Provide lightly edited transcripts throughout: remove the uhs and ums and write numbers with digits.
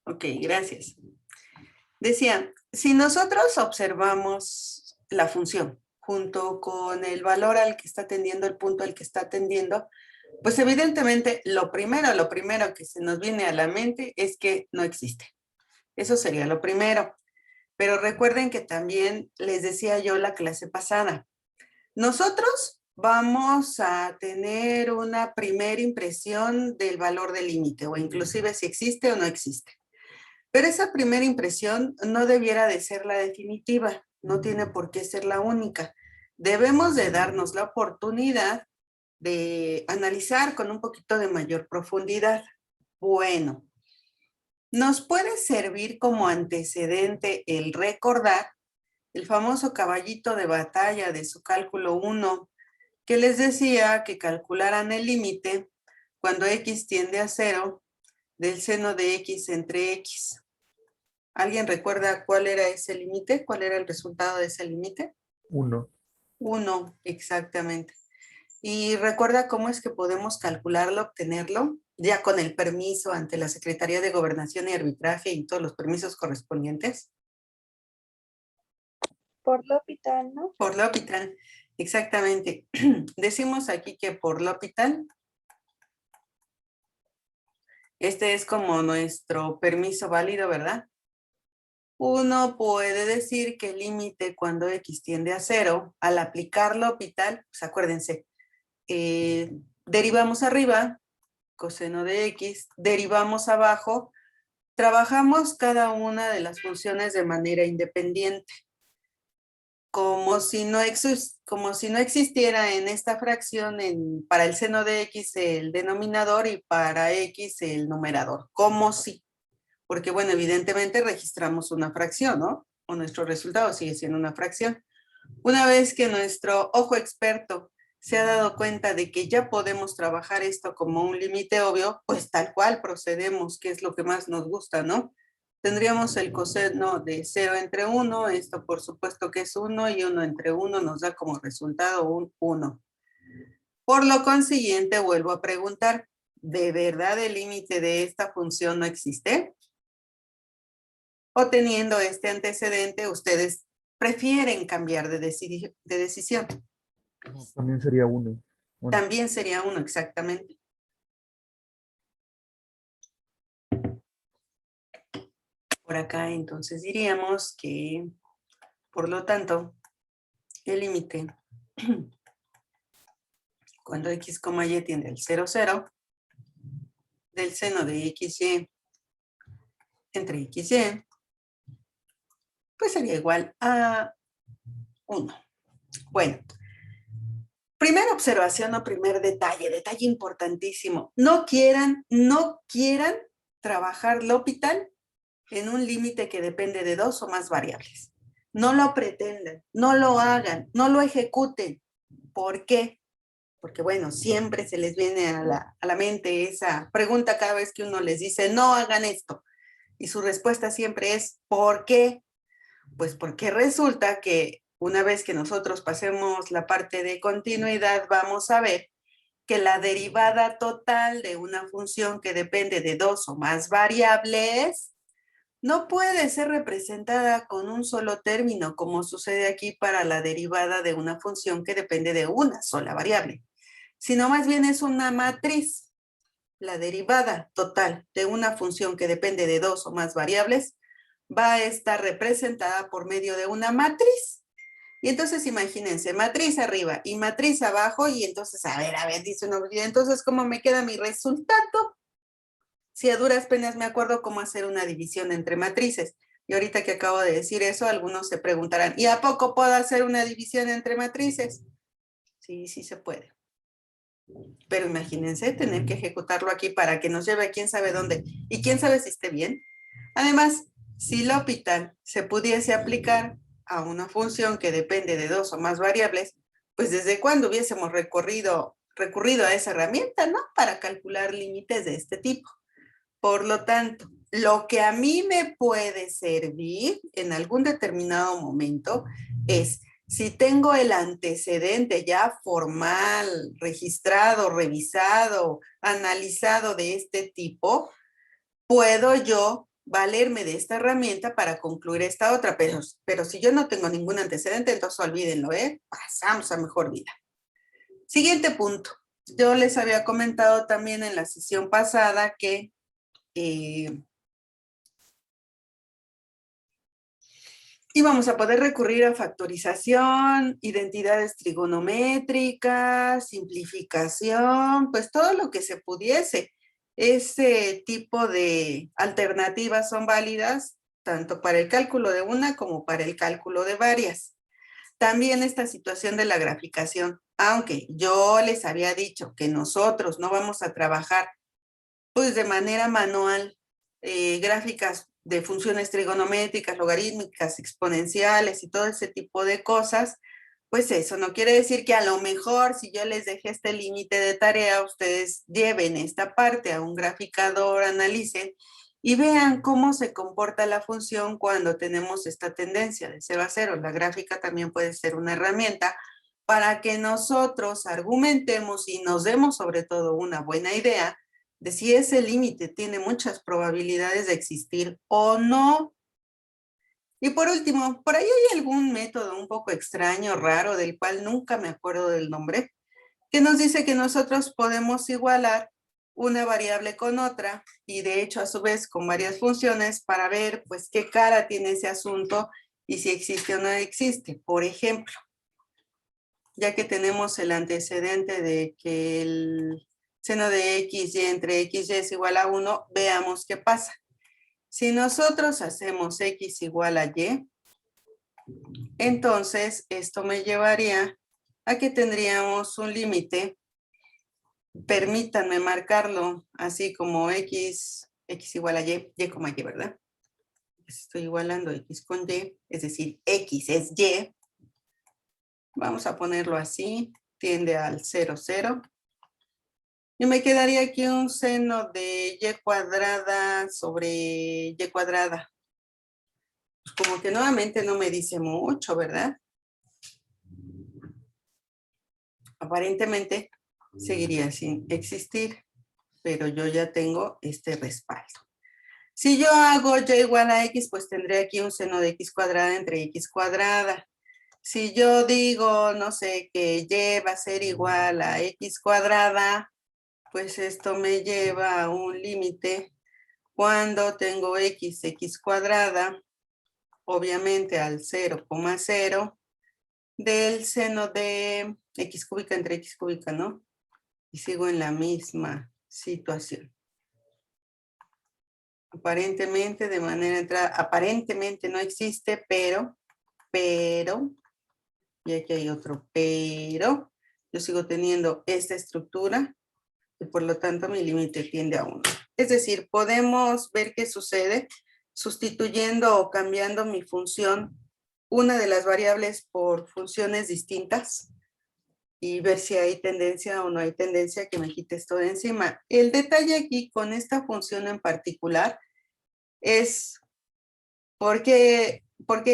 Ok, gracias. Decía, si nosotros observamos la función junto con el valor al que está atendiendo, el punto al que está atendiendo, pues evidentemente lo primero que se nos viene a la mente es que no existe. Eso sería lo primero. Pero recuerden que también les decía yo la clase pasada, nosotros vamos a tener una primera impresión del valor del límite o inclusive si existe o no existe. Pero esa primera impresión no debiera de ser la definitiva, no tiene por qué ser la única. Debemos de darnos la oportunidad de analizar con un poquito de mayor profundidad. Bueno, nos puede servir como antecedente el recordar el famoso caballito de batalla de su cálculo 1, que les decía que calcularan el límite cuando x tiende a 0 del seno de x entre x. ¿Alguien recuerda cuál era ese límite? ¿Cuál era el resultado de ese límite? 1. 1, exactamente. ¿Y recuerda cómo es que podemos calcularlo, obtenerlo? Ya con el permiso ante la Secretaría de Gobernación y Arbitraje y todos los permisos correspondientes. Por L'Hopital, ¿no? Por L'Hopital, exactamente. Decimos aquí que por L'Hopital, este es como nuestro permiso válido, ¿verdad? Uno puede decir que el límite cuando x tiende a 0, al aplicar L'Hopital, pues acuérdense, derivamos arriba, coseno de x, derivamos abajo, trabajamos cada una de las funciones de manera independiente, como si no existiera en esta fracción para el seno de x el denominador y para x el numerador, como si, porque bueno, evidentemente registramos una fracción, ¿no? O nuestro resultado sigue siendo una fracción. Una vez que nuestro ojo experto se ha dado cuenta de que ya podemos trabajar esto como un límite obvio, pues tal cual procedemos, que es lo que más nos gusta, ¿no? Tendríamos el coseno de 0 entre 1, esto por supuesto que es 1, y 1 entre 1 nos da como resultado un 1. Por lo consiguiente, vuelvo a preguntar, ¿de verdad el límite de esta función no existe? O teniendo este antecedente, ustedes prefieren cambiar de decisión. También sería 1. También sería 1, exactamente. Por acá, entonces diríamos que, por lo tanto, el límite cuando x, y tiende al 0, 0, del seno de xy entre xy, pues sería igual a 1. Bueno, primera observación o primer detalle importantísimo. No quieran trabajar L'Hopital en un límite que depende de 2 o más variables. No lo pretendan, no lo hagan, no lo ejecuten. ¿Por qué? Porque bueno, siempre se les viene a la mente esa pregunta cada vez que uno les dice, no hagan esto. Y su respuesta siempre es, ¿por qué? Pues porque resulta que una vez que nosotros pasemos la parte de continuidad, vamos a ver que la derivada total de una función que depende de 2 o más variables no puede ser representada con un solo término, como sucede aquí para la derivada de una función que depende de una sola variable, sino más bien es una matriz. La derivada total de una función que depende de 2 o más variables va a estar representada por medio de una matriz. Y entonces imagínense, matriz arriba y matriz abajo, y entonces, a ver, dice uno, entonces, ¿cómo me queda mi resultado? Si a duras penas me acuerdo cómo hacer una división entre matrices. Y ahorita que acabo de decir eso, algunos se preguntarán, ¿y a poco puedo hacer una división entre matrices? Sí, sí se puede. Pero imagínense tener que ejecutarlo aquí para que nos lleve a quién sabe dónde. Y quién sabe si esté bien. Además, si L'Hopital se pudiese aplicar a una función que depende de 2 o más variables, pues desde cuándo hubiésemos recurrido a esa herramienta, ¿no? Para calcular límites de este tipo. Por lo tanto, lo que a mí me puede servir en algún determinado momento es, si tengo el antecedente ya formal, registrado, revisado, analizado de este tipo, puedo yo valerme de esta herramienta para concluir esta otra, pero si yo no tengo ningún antecedente, entonces olvídenlo, ¿eh? Pasamos a mejor vida. Siguiente punto. Yo les había comentado también en la sesión pasada que íbamos a poder recurrir a factorización, identidades trigonométricas, simplificación, pues todo lo que se pudiese. Ese tipo de alternativas son válidas tanto para el cálculo de una como para el cálculo de varias. También esta situación de la graficación, aunque yo les había dicho que nosotros no vamos a trabajar pues de manera manual gráficas de funciones trigonométricas, logarítmicas, exponenciales y todo ese tipo de cosas, pues eso no quiere decir que a lo mejor si yo les dejé este límite de tarea, ustedes lleven esta parte a un graficador, analicen y vean cómo se comporta la función cuando tenemos esta tendencia de 0 a 0. La gráfica también puede ser una herramienta para que nosotros argumentemos y nos demos sobre todo una buena idea de si ese límite tiene muchas probabilidades de existir o no. Y por último, por ahí hay algún método un poco extraño, raro, del cual nunca me acuerdo del nombre, que nos dice que nosotros podemos igualar una variable con otra y de hecho a su vez con varias funciones para ver pues qué cara tiene ese asunto y si existe o no existe. Por ejemplo, ya que tenemos el antecedente de que el seno de xy entre xy es igual a 1, veamos qué pasa. Si nosotros hacemos x igual a y, entonces esto me llevaría a que tendríamos un límite, permítanme marcarlo así como x igual a y como y, ¿verdad? Estoy igualando x con y, es decir, x es y. Vamos a ponerlo así, tiende al 0, 0. Y me quedaría aquí un seno de y cuadrada sobre y cuadrada. Pues como que nuevamente no me dice mucho, ¿verdad? Aparentemente seguiría sin existir, pero yo ya tengo este respaldo. Si yo hago y igual a x, pues tendré aquí un seno de x cuadrada entre x cuadrada. Si yo digo, no sé, que y va a ser igual a x cuadrada, pues esto me lleva a un límite cuando tengo x cuadrada, obviamente al 0,0, del seno de x cúbica entre x cúbica, ¿no? Y sigo en la misma situación. Aparentemente, de manera entrada, aparentemente no existe, pero, y aquí hay otro pero, yo sigo teniendo esta estructura y por lo tanto mi límite tiende a 1. Es decir, podemos ver qué sucede sustituyendo o cambiando mi función, una de las variables por funciones distintas y ver si hay tendencia o no hay tendencia que me quite esto de encima. El detalle aquí con esta función en particular es por qué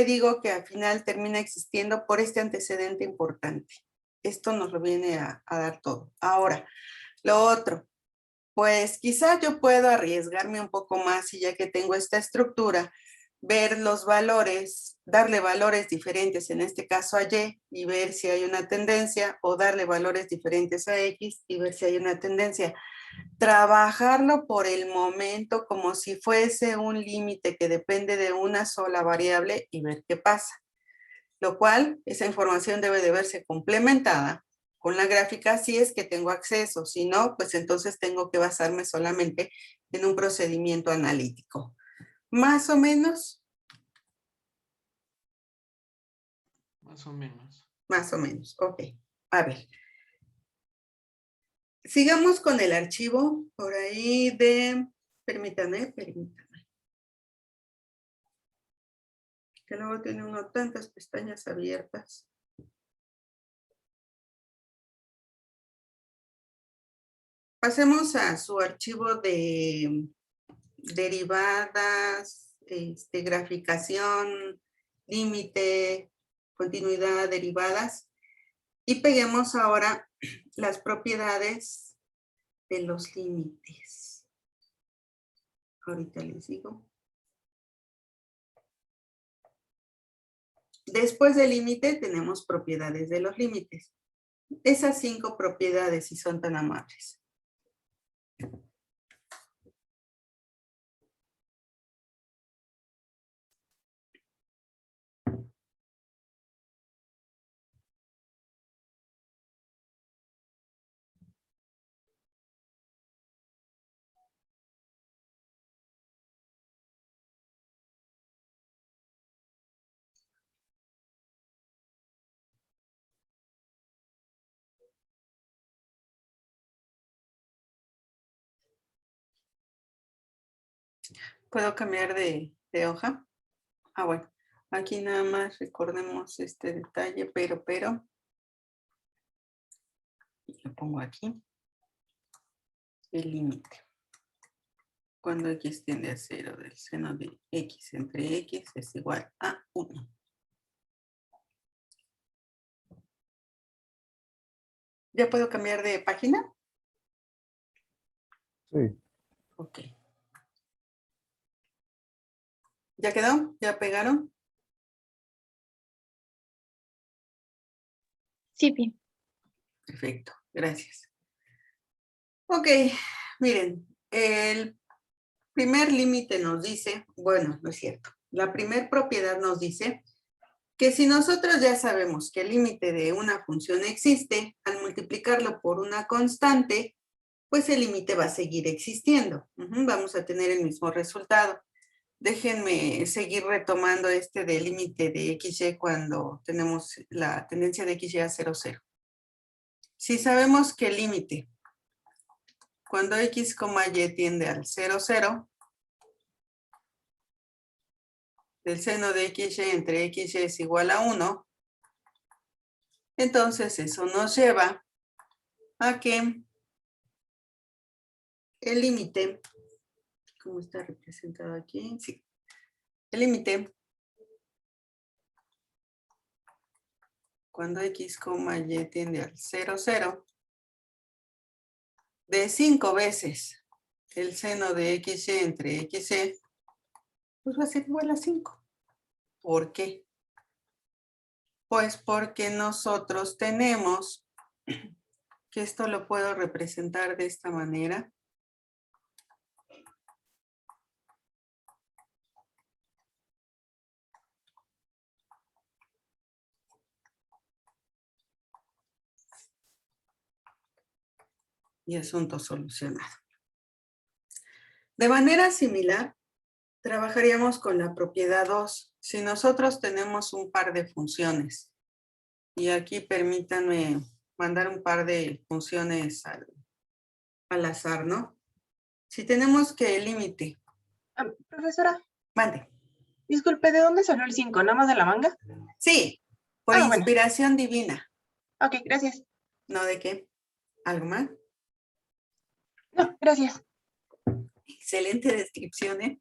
digo que al final termina existiendo por este antecedente importante. Esto nos lo viene a dar todo. Ahora, lo otro, pues quizás yo puedo arriesgarme un poco más y ya que tengo esta estructura, ver los valores, darle valores diferentes, en este caso a y ver si hay una tendencia, o darle valores diferentes a x y ver si hay una tendencia. Trabajarlo por el momento como si fuese un límite que depende de una sola variable y ver qué pasa. Lo cual, esa información debe de verse complementada con la gráfica si es que tengo acceso. Si no, pues entonces tengo que basarme solamente en un procedimiento analítico. Más o menos. Más o menos. Más o menos, ok. A ver. Sigamos con el archivo por ahí de, permítanme. Que luego tiene uno tantas pestañas abiertas. Pasemos a su archivo de derivadas, graficación, límite, continuidad, derivadas. Y peguemos ahora las propiedades de los límites. Ahorita les digo. Después del límite tenemos propiedades de los límites. Esas 5 propiedades, si son tan amables. ¿Puedo cambiar de hoja? Ah, bueno. Aquí nada más recordemos este detalle, pero. Lo pongo aquí. El límite. Cuando x tiende a 0 del seno de x entre x es igual a 1. ¿Ya puedo cambiar de página? Sí. Ok. ¿Ya quedó? ¿Ya pegaron? Sí, bien. Perfecto, gracias. Ok, miren, el primer límite nos dice, bueno, no es cierto, la primer propiedad nos dice que si nosotros ya sabemos que el límite de una función existe, al multiplicarlo por una constante, pues el límite va a seguir existiendo. Vamos a tener el mismo resultado. Déjenme seguir retomando este del límite de XY cuando tenemos la tendencia de XY a 0, 0. Si sabemos que el límite, cuando X, Y tiende al 0, 0, del seno de XY entre XY es igual a 1, entonces eso nos lleva a que el límite, ¿cómo está representado aquí? Sí, el límite, cuando X, Y tiende al 0, 0, de 5 veces el seno de XY entre XY, pues va a ser igual a 5. ¿Por qué? Pues porque nosotros tenemos, que esto lo puedo representar de esta manera. Y asunto solucionado. De manera similar, trabajaríamos con la propiedad 2. Si nosotros tenemos un par de funciones, y aquí permítanme mandar un par de funciones al azar, ¿no? Si tenemos que el límite... Profesora, Mande. disculpe, ¿de dónde salió el 5? ¿Nada más de la manga? Sí, por Bueno. inspiración divina. Ok, gracias. ¿No de qué? ¿Algo más? No, gracias. Excelente descripción, ¿eh?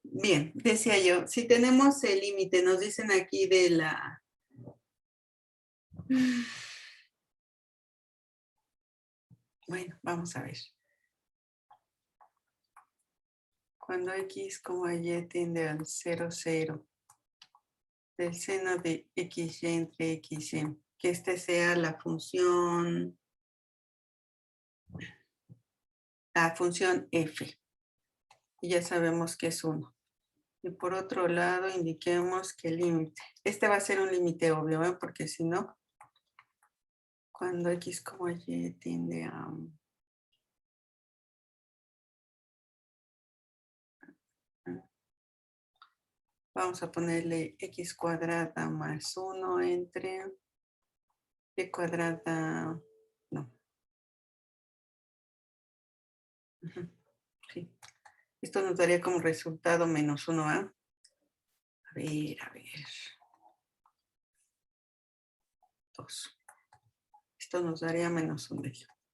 Bien, decía yo, si tenemos el límite, nos dicen aquí de la... Bueno, vamos a ver. Cuando X, Y tiende al 0, 0, del seno de XY entre XY, que este sea la función F. Y ya sabemos que es 1. Y por otro lado, indiquemos que el límite. Este va a ser un límite obvio, ¿eh? Porque si no, cuando X, Y tiende a... Vamos a ponerle X cuadrada más 1 entre Y cuadrada... No. Sí. Esto nos daría como resultado menos 1, ¿ah? A ver. 2. Esto nos daría menos 1.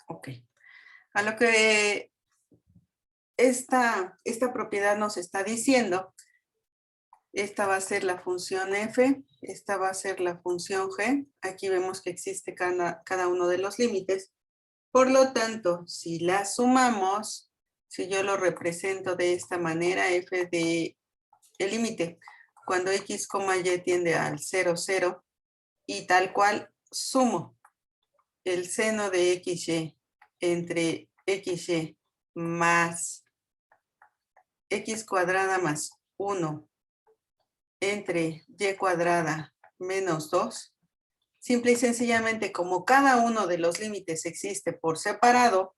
Ok. A lo que esta propiedad nos está diciendo, esta va a ser la función f, esta va a ser la función g. Aquí vemos que existe cada uno de los límites. Por lo tanto, si la sumamos, si yo lo represento de esta manera, f de el límite, cuando x, y tiende al 0, 0, y tal cual sumo el seno de xy entre xy más x cuadrada más 1 entre y cuadrada menos 2, simple y sencillamente como cada uno de los límites existe por separado,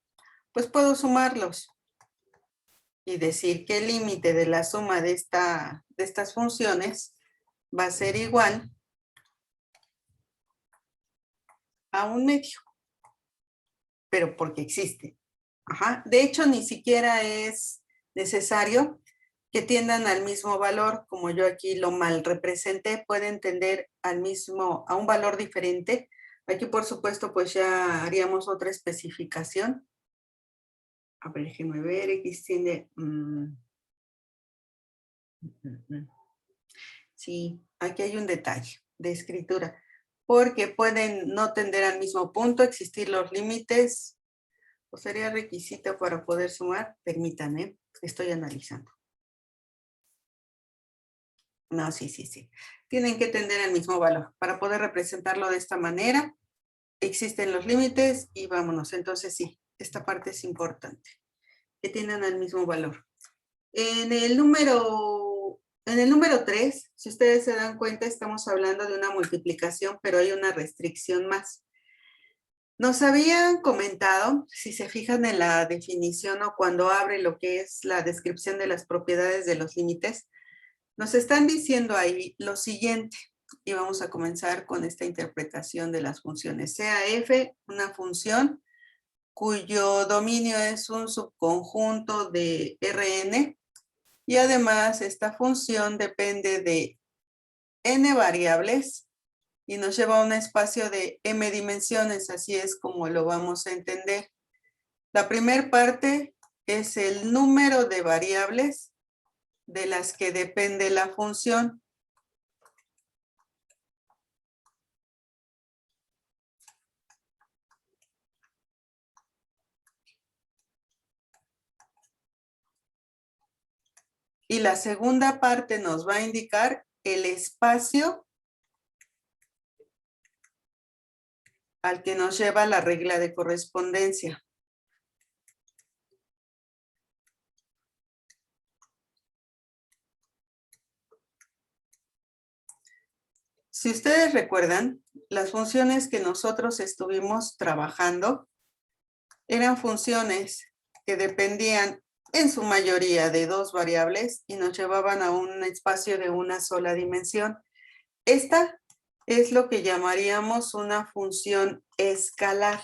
pues puedo sumarlos y decir que el límite de la suma de estas funciones va a ser igual a 1/2, pero porque existe. Ajá. De hecho, ni siquiera es necesario que tiendan al mismo valor, como yo aquí lo mal representé, pueden tender a un valor diferente. Aquí, por supuesto, pues ya haríamos otra especificación. A ver, déjenme ver, x tiende... Sí, aquí hay un detalle de escritura, porque pueden no tender al mismo punto, existir los límites, o sería requisito para poder sumar. Permítanme, estoy analizando. No, sí. Tienen que tender al mismo valor. Para poder representarlo de esta manera, existen los límites y vámonos. Entonces sí, esta parte es importante, que tienen el mismo valor. En el número 3, si ustedes se dan cuenta, estamos hablando de una multiplicación, pero hay una restricción más. Nos habían comentado, si se fijan en la definición o cuando abre lo que es la descripción de las propiedades de los límites, nos están diciendo ahí lo siguiente, y vamos a comenzar con esta interpretación de las funciones. Sea f una función cuyo dominio es un subconjunto de Rn, y además esta función depende de n variables y nos lleva a un espacio de m dimensiones, así es como lo vamos a entender. La primera parte es el número de variables de las que depende la función. Y la segunda parte nos va a indicar el espacio al que nos lleva la regla de correspondencia. Si ustedes recuerdan, las funciones que nosotros estuvimos trabajando eran funciones que dependían en su mayoría de dos variables y nos llevaban a un espacio de una sola dimensión. Esta es lo que llamaríamos una función escalar,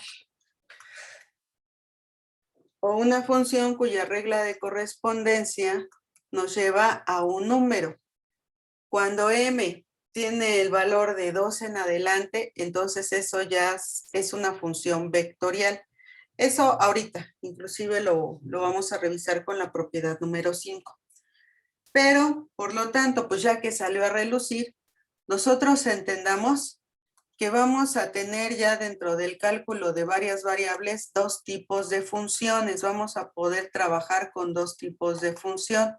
o una función cuya regla de correspondencia nos lleva a un número. Cuando m tiene el valor de 2 en adelante, entonces eso ya es una función vectorial. Eso ahorita, inclusive lo vamos a revisar con la propiedad número 5. Pero, por lo tanto, pues ya que salió a relucir, nosotros entendamos que vamos a tener ya dentro del cálculo de varias variables dos tipos de funciones. Vamos a poder trabajar con dos tipos de función.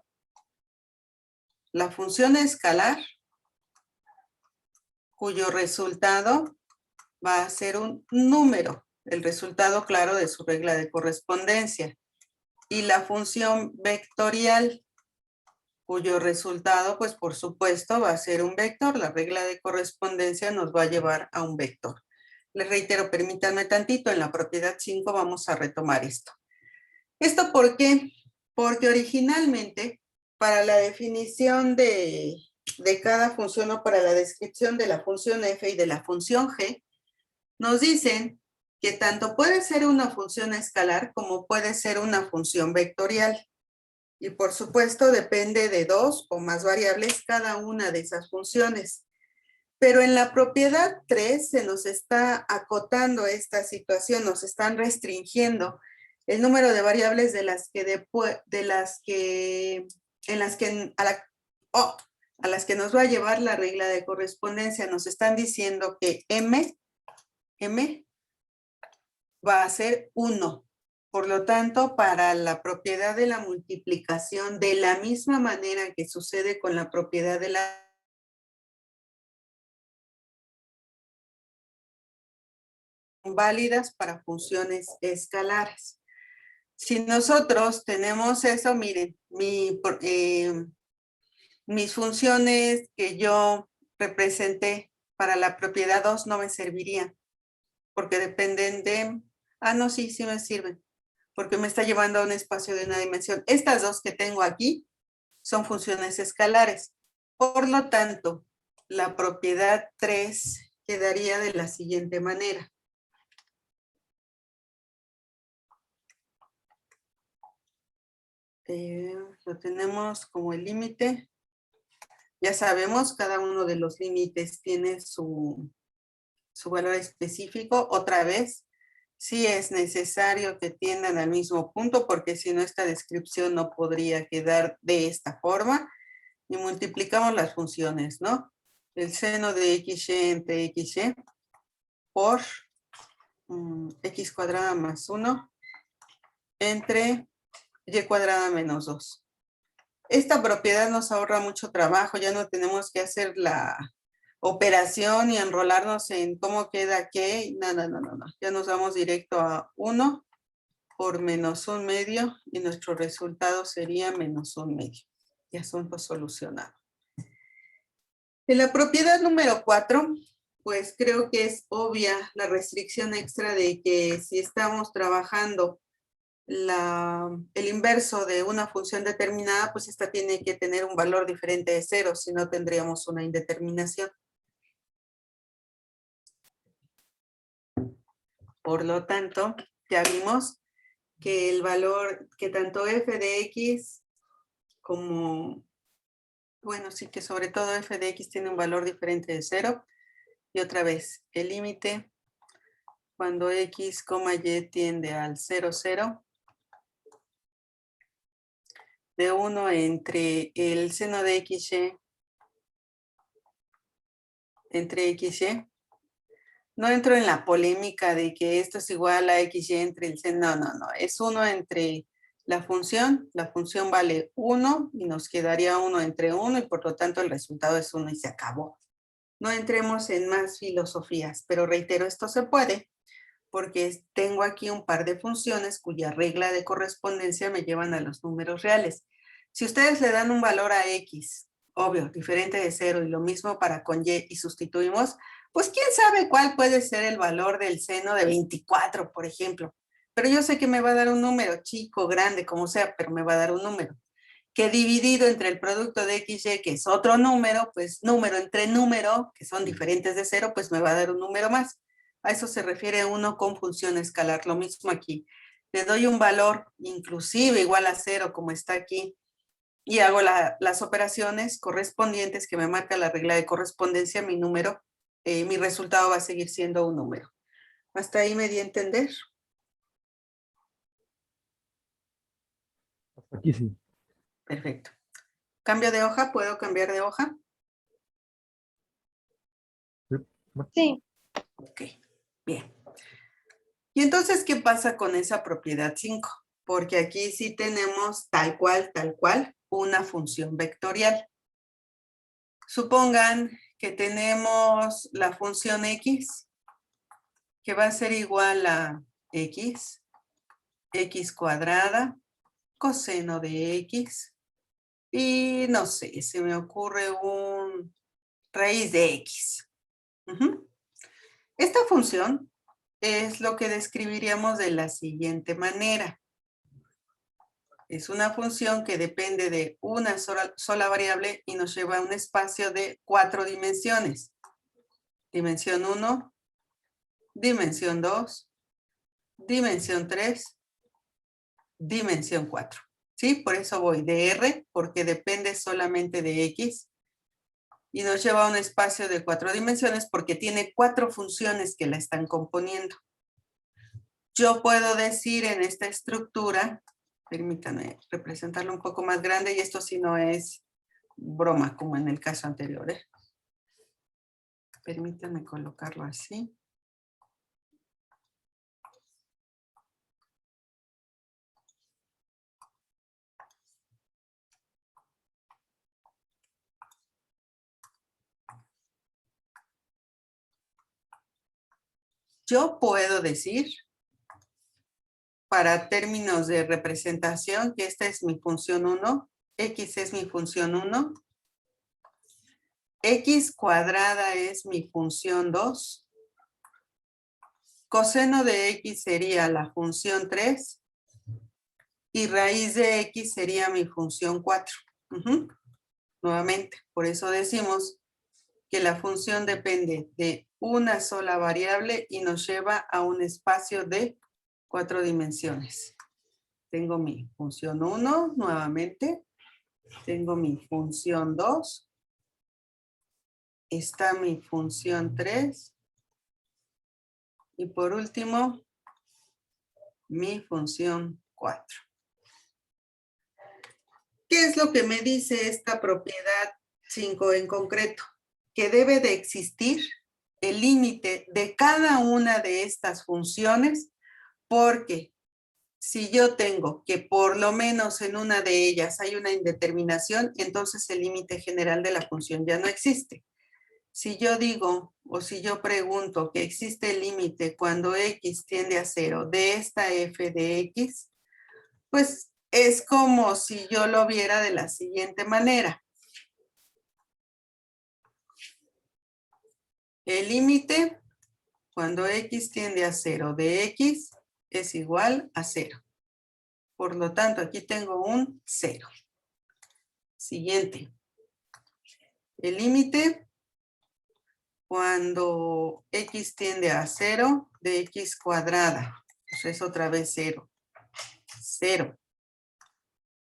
La función escalar, cuyo resultado va a ser un número, el resultado claro de su regla de correspondencia. Y la función vectorial, cuyo resultado, pues por supuesto, va a ser un vector. La regla de correspondencia nos va a llevar a un vector. Les reitero, permítanme tantito, en la propiedad 5 vamos a retomar esto. ¿Esto por qué? Porque originalmente, para la definición de cada función o para la descripción de la función f y de la función g, nos dicen que tanto puede ser una función escalar como puede ser una función vectorial. Y por supuesto depende de dos o más variables cada una de esas funciones. Pero en la propiedad 3 se nos está acotando esta situación, nos están restringiendo el número de variables a las que nos va a llevar la regla de correspondencia. Nos están diciendo que m va a ser 1. Por lo tanto, para la propiedad de la multiplicación, de la misma manera que sucede con la propiedad de la válidas para funciones escalares. Si nosotros tenemos eso, miren, mis funciones que yo representé para la propiedad 2 no me servirían, porque dependen de... Ah, no, sí, sí me sirven, porque me está llevando a un espacio de una dimensión. Estas dos que tengo aquí son funciones escalares. Por lo tanto, la propiedad 3 quedaría de la siguiente manera. Lo tenemos como el límite. Ya sabemos, cada uno de los límites tiene su valor específico. Otra vez, sí es necesario que tiendan al mismo punto, porque si no, esta descripción no podría quedar de esta forma. Y multiplicamos las funciones, ¿no? El seno de XY entre XY por X cuadrada más 1 entre Y cuadrada menos 2. Esta propiedad nos ahorra mucho trabajo, ya no tenemos que hacer la operación y enrolarnos en cómo queda qué. No. Ya nos vamos directo a 1 por menos 1 medio y nuestro resultado sería menos 1 medio. Y asunto solucionado. En la propiedad número 4, pues creo que es obvia la restricción extra de que si estamos trabajando el inverso de una función determinada, pues esta tiene que tener un valor diferente de 0, si no tendríamos una indeterminación. Por lo tanto, ya vimos que el valor, que tanto f de x como, bueno, sí que sobre todo f de x tiene un valor diferente de 0. Y otra vez, el límite cuando x, y tiende al 0, 0, de 1 entre el seno de xy entre xy. No entro en la polémica de que esto es igual a xy entre el seno, no. Es 1 entre la función vale 1 y nos quedaría 1 entre 1 y por lo tanto el resultado es 1 y se acabó. No entremos en más filosofías, pero reitero, esto se puede porque tengo aquí un par de funciones cuya regla de correspondencia me llevan a los números reales. Si ustedes le dan un valor a x, obvio, diferente de 0, y lo mismo para con y, y sustituimos, pues quién sabe cuál puede ser el valor del seno de 24, por ejemplo. Pero yo sé que me va a dar un número chico, grande, como sea, pero me va a dar un número. Que dividido entre el producto de x, y, que es otro número, pues número entre número, que son diferentes de 0, pues me va a dar un número más. A eso se refiere uno con función escalar. Lo mismo aquí. Le doy un valor inclusive igual a 0, como está aquí, y hago las operaciones correspondientes que me marca la regla de correspondencia, mi número, mi resultado va a seguir siendo un número. ¿Hasta ahí me di a entender? Hasta aquí sí. Perfecto. ¿Cambio de hoja? ¿Puedo cambiar de hoja? Sí. Ok, bien. Y entonces, ¿qué pasa con esa propiedad 5? Porque aquí sí tenemos tal cual, una función vectorial. Supongan que tenemos la función x, que va a ser igual a x cuadrada, coseno de x, y no sé, se me ocurre un raíz de x. Esta función es lo que describiríamos de la siguiente manera. Es una función que depende de una sola variable y nos lleva a un espacio de 4 dimensiones. Dimensión 1, dimensión 2, dimensión 3, dimensión 4. ¿Sí? Por eso voy de R, porque depende solamente de X. Y nos lleva a un espacio de 4 dimensiones porque tiene 4 funciones que la están componiendo. Yo puedo decir en esta estructura, permítanme representarlo un poco más grande, y esto sí no es broma como en el caso anterior. Permítanme colocarlo así. yo puedo decir, para términos de representación, que esta es mi función 1, x es mi función 1, x cuadrada es mi función 2, coseno de x sería la función 3 y raíz de x sería mi función 4. Nuevamente, por eso decimos que la función depende de una sola variable y nos lleva a un espacio de 4 dimensiones. Tengo mi función 1, nuevamente. Tengo mi función 2. Está mi función 3. Y por último, mi función 4. ¿Qué es lo que me dice esta propiedad 5 en concreto? Que debe de existir el límite de cada una de estas funciones, porque si yo tengo que por lo menos en una de ellas hay una indeterminación, entonces el límite general de la función ya no existe. Si yo digo o si yo pregunto que existe el límite cuando x tiende a 0 de esta f de x, pues es como si yo lo viera de la siguiente manera. El límite cuando x tiende a 0 de x es igual a 0. Por lo tanto, aquí tengo un 0. Siguiente. El límite cuando x tiende a 0 de x cuadrada. Pues es otra vez 0. 0.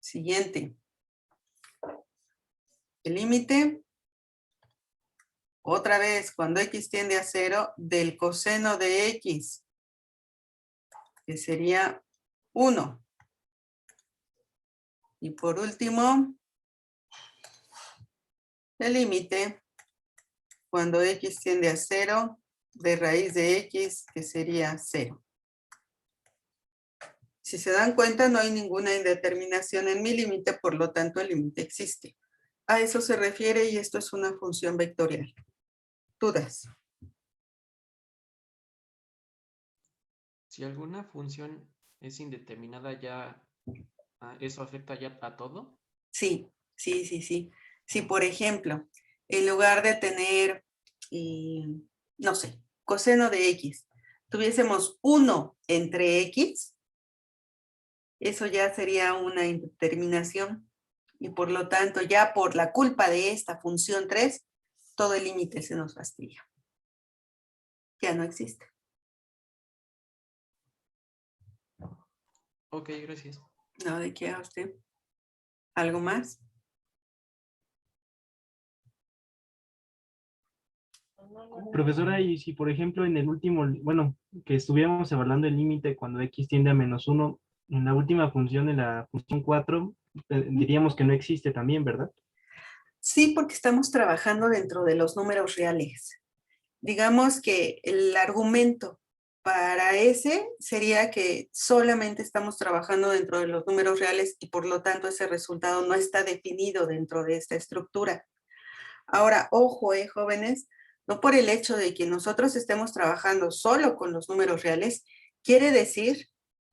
Siguiente. El límite, otra vez, cuando x tiende a 0 del coseno de x, que sería 1. Y por último, el límite cuando x tiende a 0 de raíz de x, que sería 0. Si se dan cuenta, no hay ninguna indeterminación en mi límite, por lo tanto, el límite existe. A eso se refiere y esto es una función vectorial. ¿Dudas? Si alguna función es indeterminada, ya ¿eso afecta ya a todo? Sí. Si, por ejemplo, en lugar de tener, no sé, coseno de x, tuviésemos 1 entre x, eso ya sería una indeterminación. Y por lo tanto, ya por la culpa de esta función 3, todo el límite se nos fastidia. Ya no existe. Ok, gracias. No, ¿de qué a usted? ¿Algo más? Profesora, y si por ejemplo en el último, bueno, que estuviéramos evaluando el límite cuando x tiende a -1, en la última función, en la función 4, diríamos que no existe también, ¿verdad? Sí, porque estamos trabajando dentro de los números reales. Digamos que el argumento para ese sería que solamente estamos trabajando dentro de los números reales y por lo tanto ese resultado no está definido dentro de esta estructura. Ahora, ojo, jóvenes, no por el hecho de que nosotros estemos trabajando solo con los números reales, quiere decir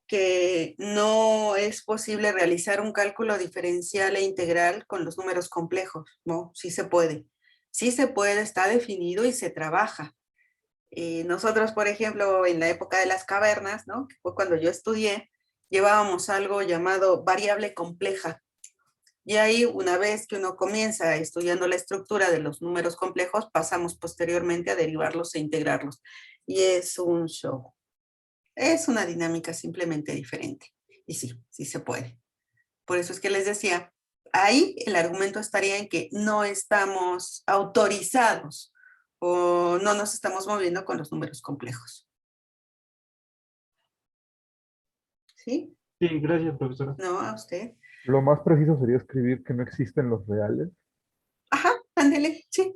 que no es posible realizar un cálculo diferencial e integral con los números complejos. No, sí se puede. Sí se puede, está definido y se trabaja. Nosotros, por ejemplo, en la época de las cavernas, ¿no? Que fue cuando yo estudié, llevábamos algo llamado variable compleja. Y ahí, una vez que uno comienza estudiando la estructura de los números complejos, pasamos posteriormente a derivarlos e integrarlos. Y es un show. Es una dinámica simplemente diferente. Y sí, sí se puede. Por eso es que les decía, ahí el argumento estaría en que no estamos autorizados o no nos estamos moviendo con los números complejos. ¿Sí? Sí, gracias, profesora. No, a usted. Lo más preciso sería escribir que no existen los reales. Ajá, ándele, sí.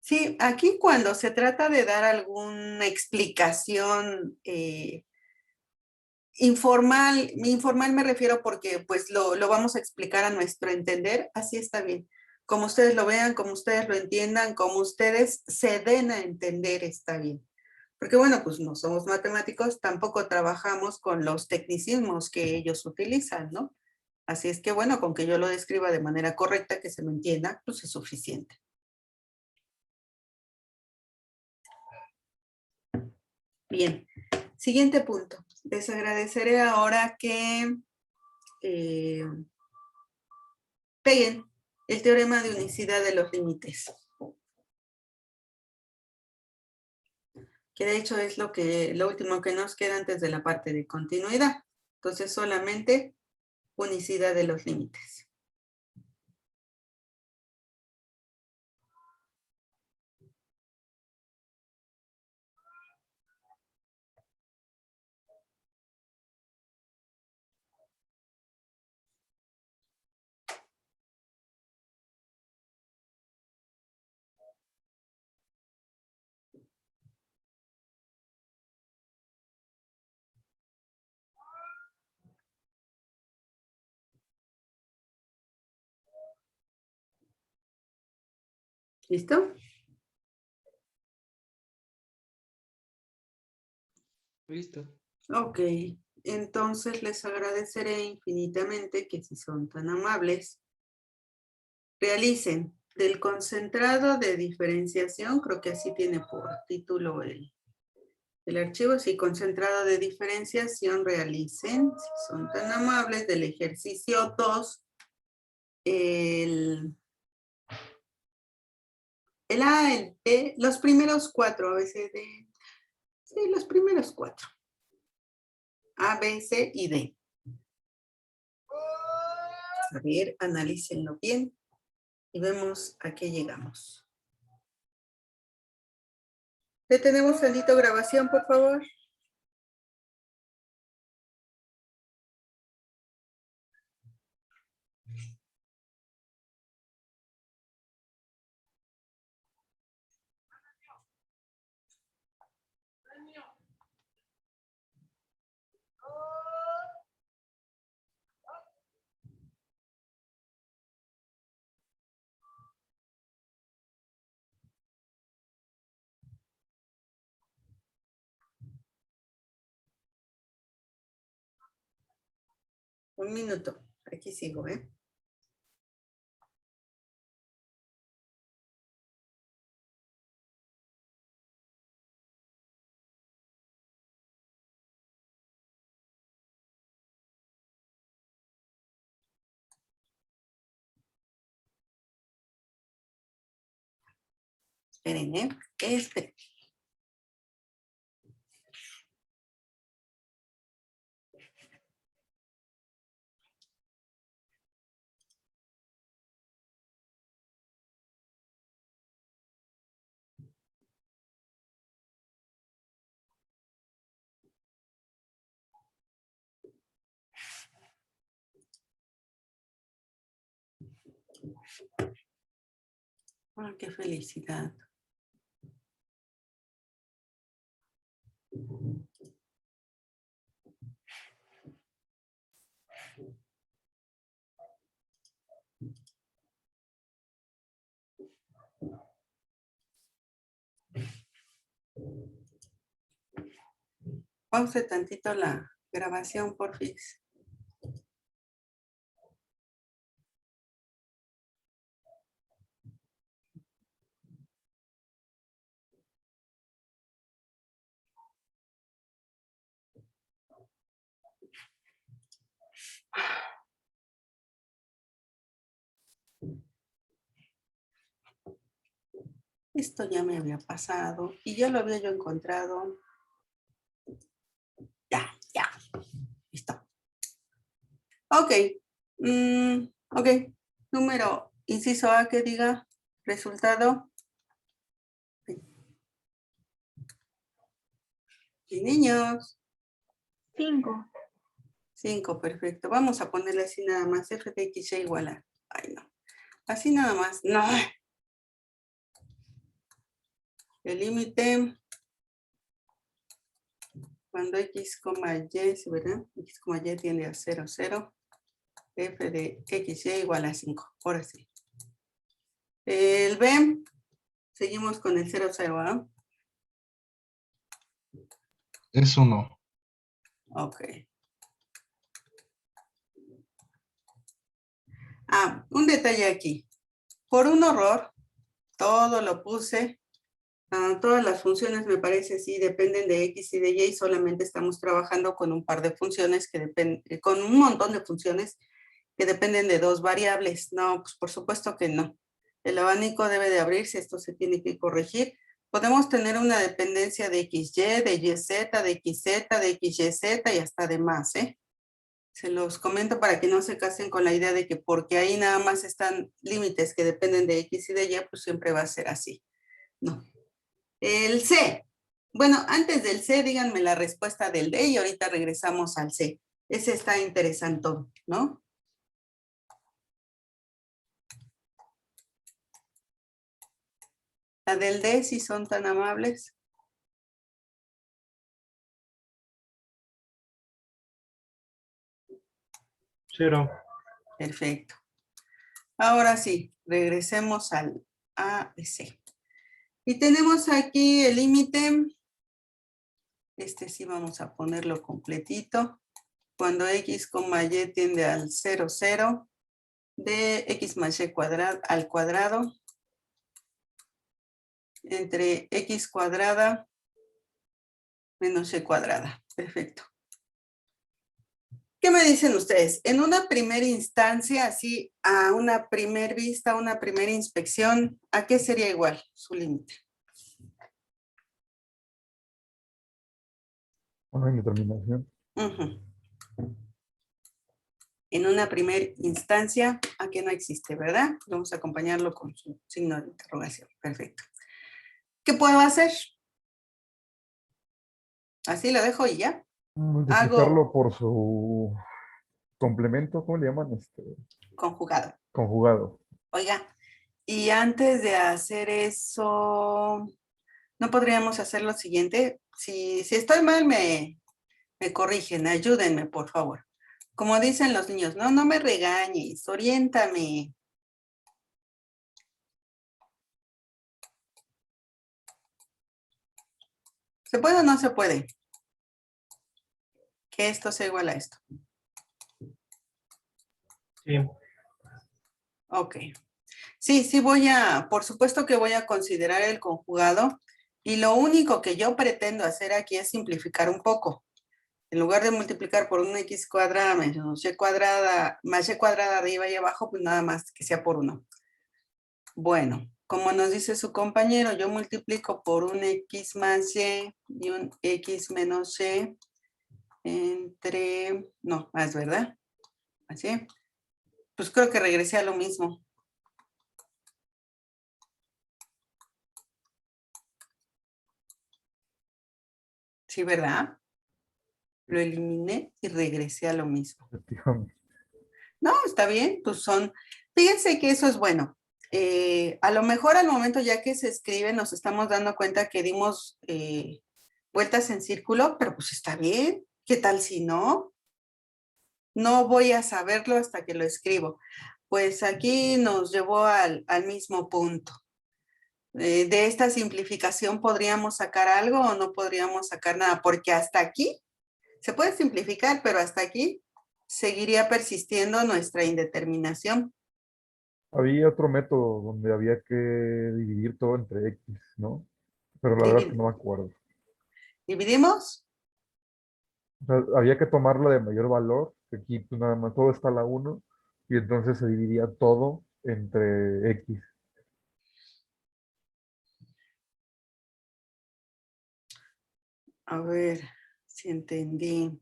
Sí, aquí cuando se trata de dar alguna explicación informal me refiero porque pues lo vamos a explicar a nuestro entender, así está bien. Como ustedes lo vean, como ustedes lo entiendan, como ustedes se den a entender, está bien. Porque bueno, pues no somos matemáticos, tampoco trabajamos con los tecnicismos que ellos utilizan, ¿no? Así es que bueno, con que yo lo describa de manera correcta, que se me entienda, pues es suficiente. Bien, siguiente punto. Les agradeceré ahora que peguen el teorema de unicidad de los límites. Que de hecho es lo último que nos queda antes de la parte de continuidad. Entonces solamente unicidad de los límites. ¿Listo? Listo. Ok, entonces les agradeceré infinitamente que si son tan amables, realicen del concentrado de diferenciación, creo que así tiene por título el archivo, sí, concentrado de diferenciación, realicen, si son tan amables, del ejercicio 2, el A, el B, los primeros 4, A, B, C, D, sí, los primeros 4, A, B, C y D. A ver, analícenlo bien y vemos a qué llegamos. Detenemos tantito grabación, por favor. Un minuto, aquí sigo, ¿eh? Esperen, ¿eh? Esperen. Ah, qué felicidad. Pause tantito la grabación, porfis. Esto ya me había pasado y ya lo había yo encontrado. Ya. Listo. Ok. Ok. Número, inciso A que diga resultado. Y niños. 5. 5, perfecto. Vamos a ponerle así nada más. F de X igual a... Ay, no. Así nada más. No. El límite cuando X, Y, ¿sí, verdad? X, Y tiende a 0, 0. F de X, igual a 5. Ahora sí. El B, seguimos con el 0, 0, ¿ah? Es 1. Ok. Un detalle aquí. Por un horror, todo lo puse. Todas las funciones me parece sí dependen de X y de Y. Solamente estamos trabajando con un par de funciones que dependen, con un montón de funciones que dependen de dos variables. No, pues por supuesto que no. El abanico debe de abrirse, esto se tiene que corregir. Podemos tener una dependencia de XY, de YZ, de XZ, de XYZ y hasta de más, ¿eh? Se los comento para que no se casen con la idea de que porque ahí nada más están límites que dependen de X y de Y, pues siempre va a ser así. No. El C. Bueno, antes del C, díganme la respuesta del D y ahorita regresamos al C. Ese está interesante, ¿no? La del D, si son tan amables. 0. Perfecto. Ahora sí, regresemos al A y C. Y tenemos aquí el límite. Este sí vamos a ponerlo completito. Cuando X, Y tiende al 0, 0, de X más Y al cuadrado, entre X cuadrada menos Y cuadrada. Perfecto. ¿Qué me dicen ustedes? En una primera instancia, así, a una primer vista, una primera inspección, ¿a qué sería igual su límite? Una indeterminación. En una primera instancia, ¿a qué no existe, verdad? Vamos a acompañarlo con su signo de interrogación. Perfecto. ¿Qué puedo hacer? Así lo dejo y ya. Multiplicarlo por su complemento, ¿cómo le llaman? Conjugado. Conjugado. Oiga, y antes de hacer eso, ¿no podríamos hacer lo siguiente? Si estoy mal, me corrigen, ayúdenme, por favor. Como dicen los niños, no me regañes, oriéntame. ¿Se puede o no se puede? Que esto sea igual a esto. Sí. Ok. Sí, por supuesto que voy a considerar el conjugado y lo único que yo pretendo hacer aquí es simplificar un poco. En lugar de multiplicar por una X cuadrada menos Y cuadrada, más Y cuadrada arriba y abajo, pues nada más que sea por 1. Bueno, como nos dice su compañero, yo multiplico por un X más y un X menos Y entre, no, más, ¿verdad? Así. Pues creo que regresé a lo mismo. Sí, ¿verdad? Lo eliminé y regresé a lo mismo. Efectivamente. No, está bien, pues fíjense que eso es bueno. A lo mejor al momento ya que se escribe nos estamos dando cuenta que dimos vueltas en círculo, pero pues está bien. ¿Qué tal si no? No voy a saberlo hasta que lo escribo. Pues aquí nos llevó al mismo punto. De esta simplificación, ¿podríamos sacar algo o no podríamos sacar nada? Porque hasta aquí se puede simplificar, pero hasta aquí seguiría persistiendo nuestra indeterminación. Había otro método donde había que dividir todo entre X, ¿no? Pero la verdad es que no me acuerdo. ¿Dividimos? O sea, había que tomarla de mayor valor, que aquí pues, nada más todo está a la 1, y entonces se dividía todo entre X. A ver si entendí.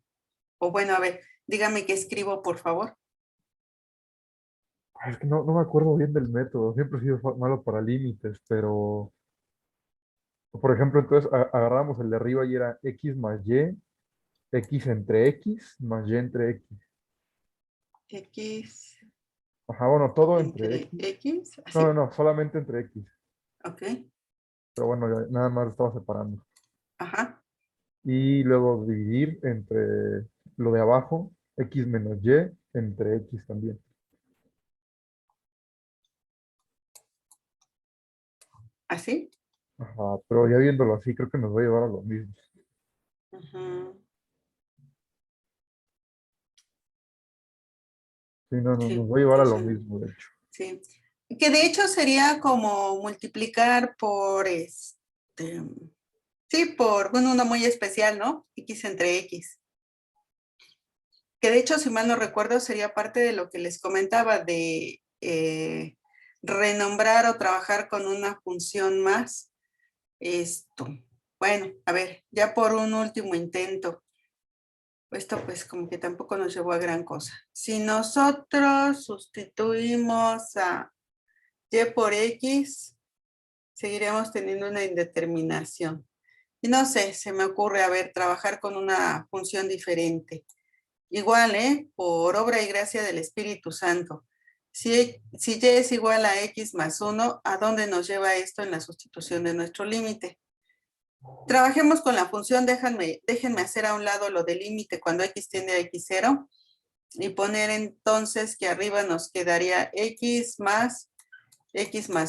O bueno, a ver, dígame qué escribo, por favor. Ay, es que no me acuerdo bien del método, siempre he sido malo para límites, pero, por ejemplo, entonces agarramos el de arriba y era X más Y, X entre X más Y entre X. X Ajá, bueno, todo entre entre X. X, No, así. no, solamente entre X. Ok, Pero bueno, nada más lo estaba separando. ajá. Y luego dividir entre lo de abajo, X menos Y, entre X también. ¿Así? Ajá, pero ya viéndolo así, creo que nos va a llevar a lo mismo. Ujú. Sí, no, no, Sí, nos va a llevar a lo entonces, mismo, de hecho. sí. Que de hecho sería como multiplicar por sí, por, bueno, uno muy especial, ¿no? X entre X. Que de hecho, si mal no recuerdo, sería parte de lo que les comentaba de renombrar o trabajar con una función más. Esto. Bueno, a ver, ya por un último intento. Esto pues como que tampoco nos llevó a gran cosa. Si nosotros sustituimos a y por X, seguiremos teniendo una indeterminación. Y no sé, se me ocurre, a ver, trabajar con una función diferente. Igual, por obra y gracia del Espíritu Santo. Si y es igual a X más 1, ¿a dónde nos lleva esto en la sustitución de nuestro límite? Trabajemos con la función, déjenme hacer a un lado lo del límite cuando X tiende a X0 y poner entonces que arriba nos quedaría X más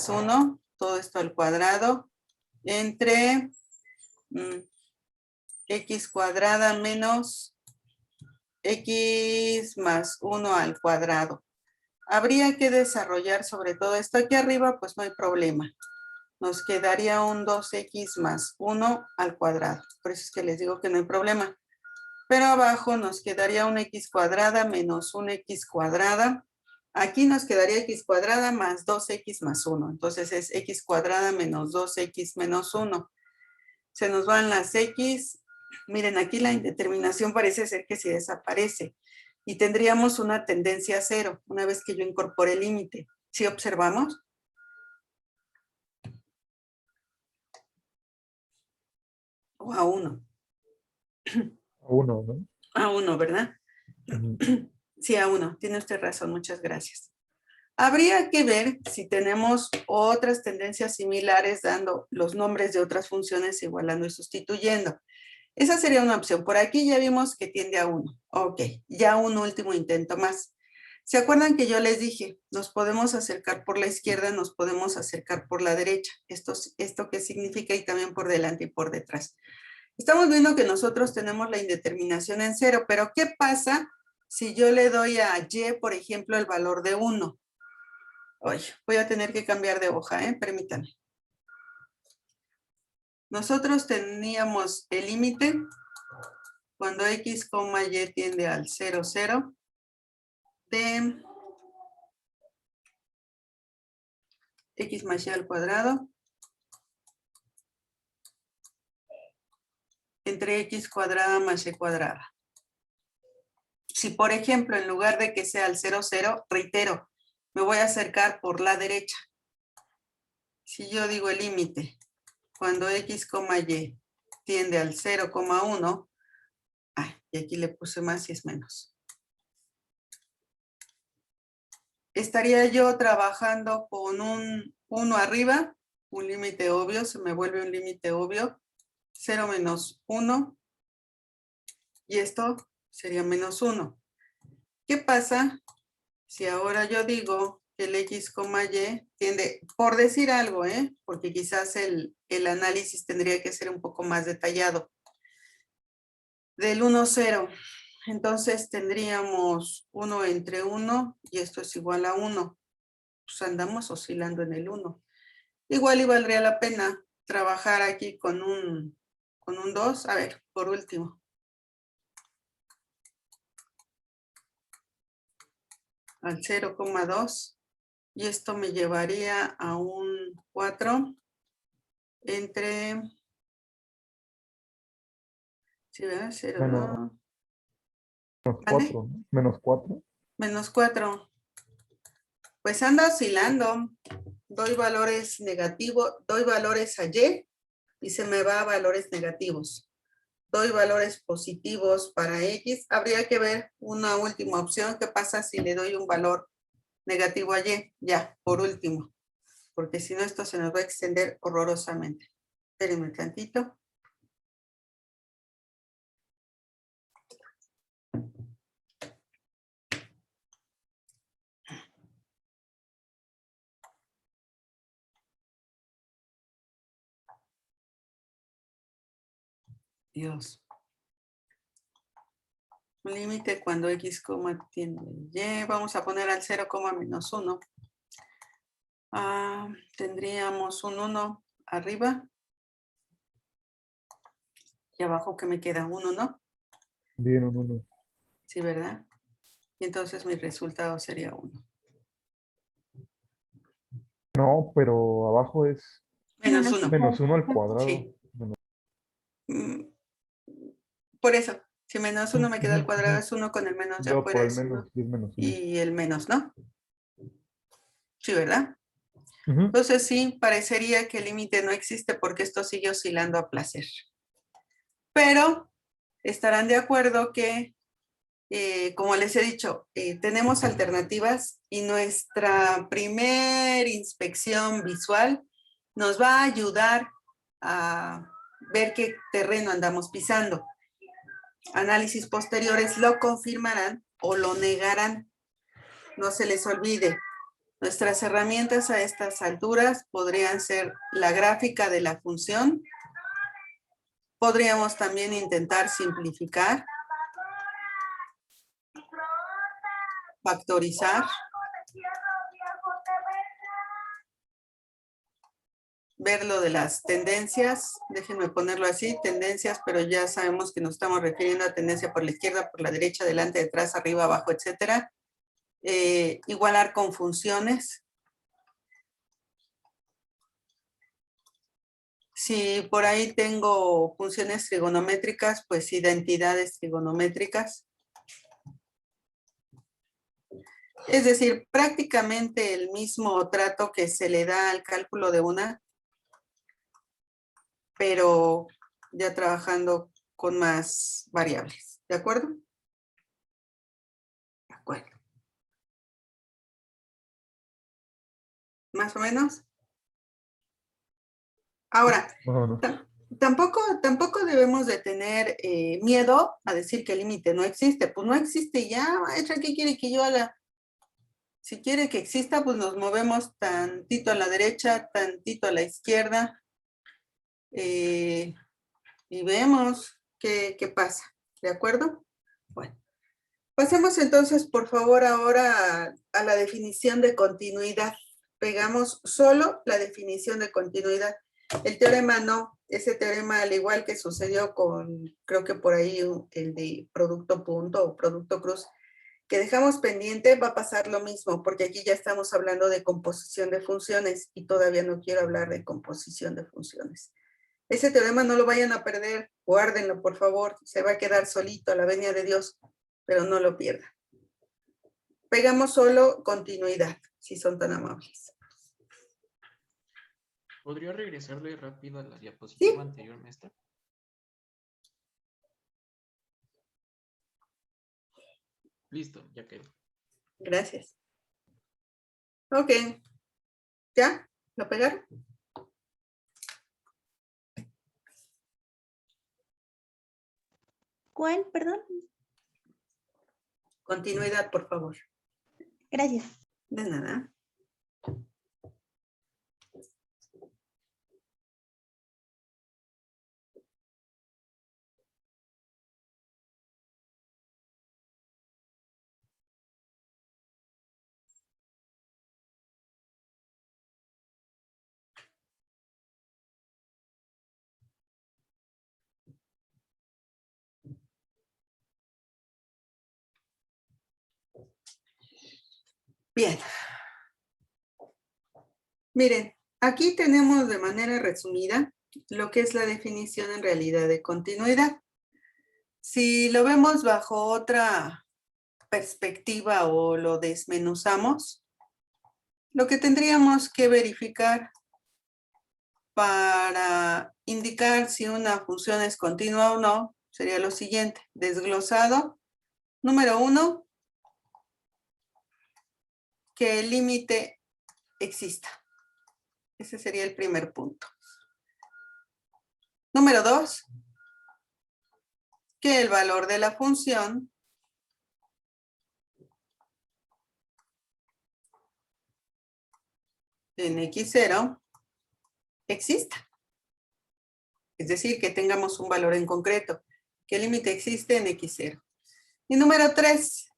1, todo esto al cuadrado, entre X cuadrada menos X más 1 al cuadrado. Habría que desarrollar sobre todo esto aquí arriba, pues no hay problema. Nos quedaría un 2x más 1 al cuadrado. Por eso es que les digo que no hay problema. Pero abajo nos quedaría una x cuadrada menos una x cuadrada. Aquí nos quedaría x cuadrada más 2x más 1. Entonces es x cuadrada menos 2x menos 1. Se nos van las x. Miren, aquí la indeterminación parece ser que sí desaparece. Y tendríamos una tendencia a 0 una vez que yo incorpore el límite. ¿Sí observamos? O a 1. A uno, ¿no? A 1, ¿verdad? Ujú. Sí, a 1. Tiene usted razón. Muchas gracias. Habría que ver si tenemos otras tendencias similares dando los nombres de otras funciones igualando y sustituyendo. Esa sería una opción. Por aquí ya vimos que tiende a 1. Ok, ya un último intento más. ¿Se acuerdan que yo les dije? Nos podemos acercar por la izquierda, nos podemos acercar por la derecha. ¿Esto qué significa? Y también por delante y por detrás. Estamos viendo que nosotros tenemos la indeterminación en 0, pero ¿qué pasa si yo le doy a y, por ejemplo, el valor de 1? Oye, voy a tener que cambiar de hoja, permítanme. Nosotros teníamos el límite cuando x, y tiende al 0, 0 de x más y al cuadrado entre x cuadrada más y cuadrada. Si, por ejemplo, en lugar de que sea el 0, 0, reitero, me voy a acercar por la derecha. Si yo digo el límite cuando x, y tiende al 0,1, y aquí le puse más y es menos. Estaría yo trabajando con un 1 arriba, un límite obvio, se me vuelve un límite obvio, 0 menos 1, y esto sería menos 1. ¿Qué pasa si ahora yo digo que el x, y tiende, por decir algo, porque quizás el análisis tendría que ser un poco más detallado, del 1, 0. Entonces tendríamos 1 entre 1 y esto es igual a 1. Pues andamos oscilando en el 1. Igual y valdría la pena trabajar aquí con un 2. A ver, por último. Al 0,2. Y esto me llevaría a un 4 entre... ¿Sí, verdad? 0, Menos, 2. menos ¿Vale? 4, ¿no? Menos 4. Menos 4. Pues anda oscilando. Doy valores negativos, doy valores a y se me va a valores negativos. Doy valores positivos para X. Habría que ver una última opción. ¿Qué pasa si le doy un valor negativo a Y? Ya, por último. Porque si no, esto se nos va a extender horrorosamente. Espérenme tantito. Dios. Un límite cuando x, tiende y. Vamos a poner al 0, menos 1. Tendríamos un 1 arriba. Y abajo que me queda 1, ¿no? Bien, un 1. Sí, ¿verdad? Y entonces mi resultado sería 1. No, pero abajo es Menos 1. menos 1 al cuadrado. Sí. Por eso, si menos 1 me queda al cuadrado, es 1 con el menos de Yo por afuera el es 1. menos, y es menos 1. Y el menos, ¿no? Sí, ¿verdad? Ujú. Entonces sí, parecería que el límite no existe porque esto sigue oscilando a placer. Pero estarán de acuerdo que, como les he dicho, tenemos alternativas y nuestra primer inspección visual nos va a ayudar a ver qué terreno andamos pisando. Análisis posteriores lo confirmarán o lo negarán. No se les olvide. Nuestras herramientas a estas alturas podrían ser la gráfica de la función. Podríamos también intentar simplificar, factorizar, ver lo de las tendencias. Déjenme ponerlo así, tendencias, pero ya sabemos que nos estamos refiriendo a tendencia por la izquierda, por la derecha, delante, detrás, arriba, abajo, etcétera. Igualar con funciones. Si por ahí tengo funciones trigonométricas, pues identidades trigonométricas. Es decir, prácticamente el mismo trato que se le da al cálculo de una, pero ya trabajando con más variables. ¿De acuerdo? De acuerdo. ¿Más o menos? Ahora, Vámonos. tampoco debemos de tener miedo a decir que el límite no existe. Pues no existe ya, maestra, ¿qué quiere que yo haga? Si quiere que exista, pues nos movemos tantito a la derecha, tantito a la izquierda y vemos qué pasa. ¿De acuerdo? Bueno, pasemos entonces, por favor, ahora a la definición de continuidad. Pegamos solo la definición de continuidad. El teorema no, ese teorema al igual que sucedió con, creo que por ahí el de producto punto o producto cruz, que dejamos pendiente, va a pasar lo mismo, porque aquí ya estamos hablando de composición de funciones y todavía no quiero hablar de composición de funciones. Ese teorema no lo vayan a perder, guárdenlo por favor, se va a quedar solito a la venia de Dios, pero no lo pierdan. Pegamos solo continuidad, si son tan amables. ¿Podría regresarle rápido a la Sí. diapositiva anterior, maestra? Listo, ya quedó. Gracias. Ok. ¿Ya? ¿Lo pegaron? ¿Cuál? Perdón. Continuidad, por favor. Gracias. De nada. Bien. Miren, aquí tenemos de manera resumida lo que es la definición en realidad de continuidad. Si lo vemos bajo otra perspectiva o lo desmenuzamos, lo que tendríamos que verificar para indicar si una función es continua o no sería lo siguiente: desglosado. Número 1, que el límite exista. Ese sería el primer punto. Número 2, que el valor de la función en x0 exista. Es decir, que tengamos un valor en concreto, que el límite existe en x0. Y número 3,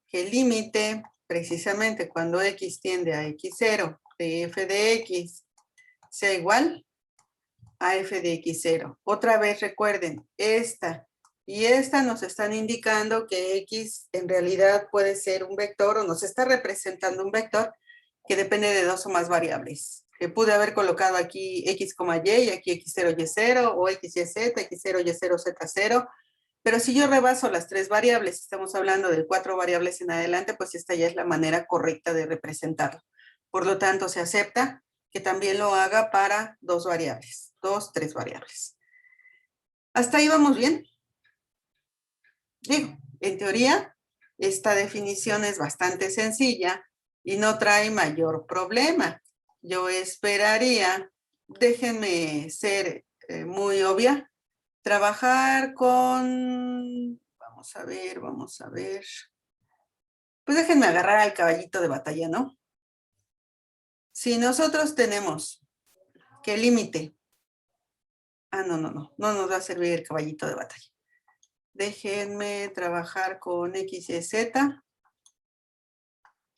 que el límite, precisamente cuando x tiende a x0 de f de x sea igual a f de x0. Otra vez recuerden, esta y esta nos están indicando que x en realidad puede ser un vector o nos está representando un vector que depende de 2 o más variables. Que pude haber colocado aquí x, y aquí x0, y0 o x, y, z, x0, y0, z0. Pero si yo rebaso las 3 variables, estamos hablando de 4 variables en adelante, pues esta ya es la manera correcta de representarlo. Por lo tanto, se acepta que también lo haga para 2 variables, 2, 3 variables. ¿Hasta ahí vamos bien? Digo, en teoría, esta definición es bastante sencilla y no trae mayor problema. Yo esperaría, déjenme ser muy obvia, trabajar con, vamos a ver. Pues déjenme agarrar al caballito de batalla, ¿no? Si nosotros tenemos que el límite, no nos va a servir el caballito de batalla. Déjenme trabajar con x, y, z,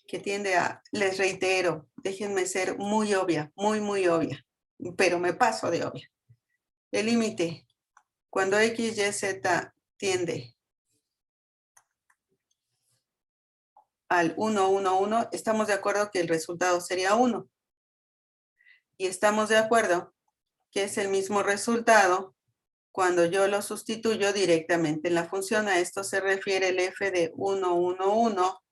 que tiende a, les reitero, déjenme ser muy obvia, muy obvia, pero me paso de obvia. El límite, cuando x, y, z tiende al 1, 1, 1, estamos de acuerdo que el resultado sería 1. Y estamos de acuerdo que es el mismo resultado cuando yo lo sustituyo directamente en la función. A esto se refiere el f de 1, 1, 1,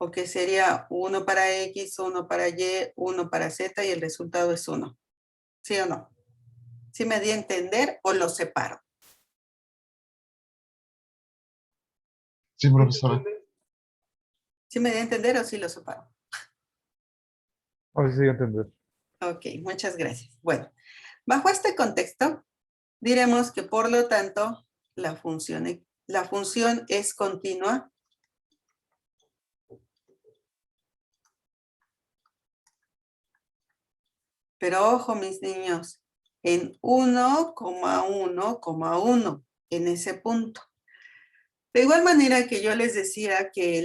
o que sería 1 para x, 1 para y, 1 para z, y el resultado es 1. ¿Sí o no? ¿Sí me di a entender o lo separo? Sí, profesora. ¿Sí me di a entender o sí lo separo? A ver si se dio a entender. Ok, muchas gracias. Bueno, bajo este contexto, diremos que por lo tanto la función es continua. Pero ojo, mis niños, en 1,1,1, en ese punto. De igual manera que yo les decía que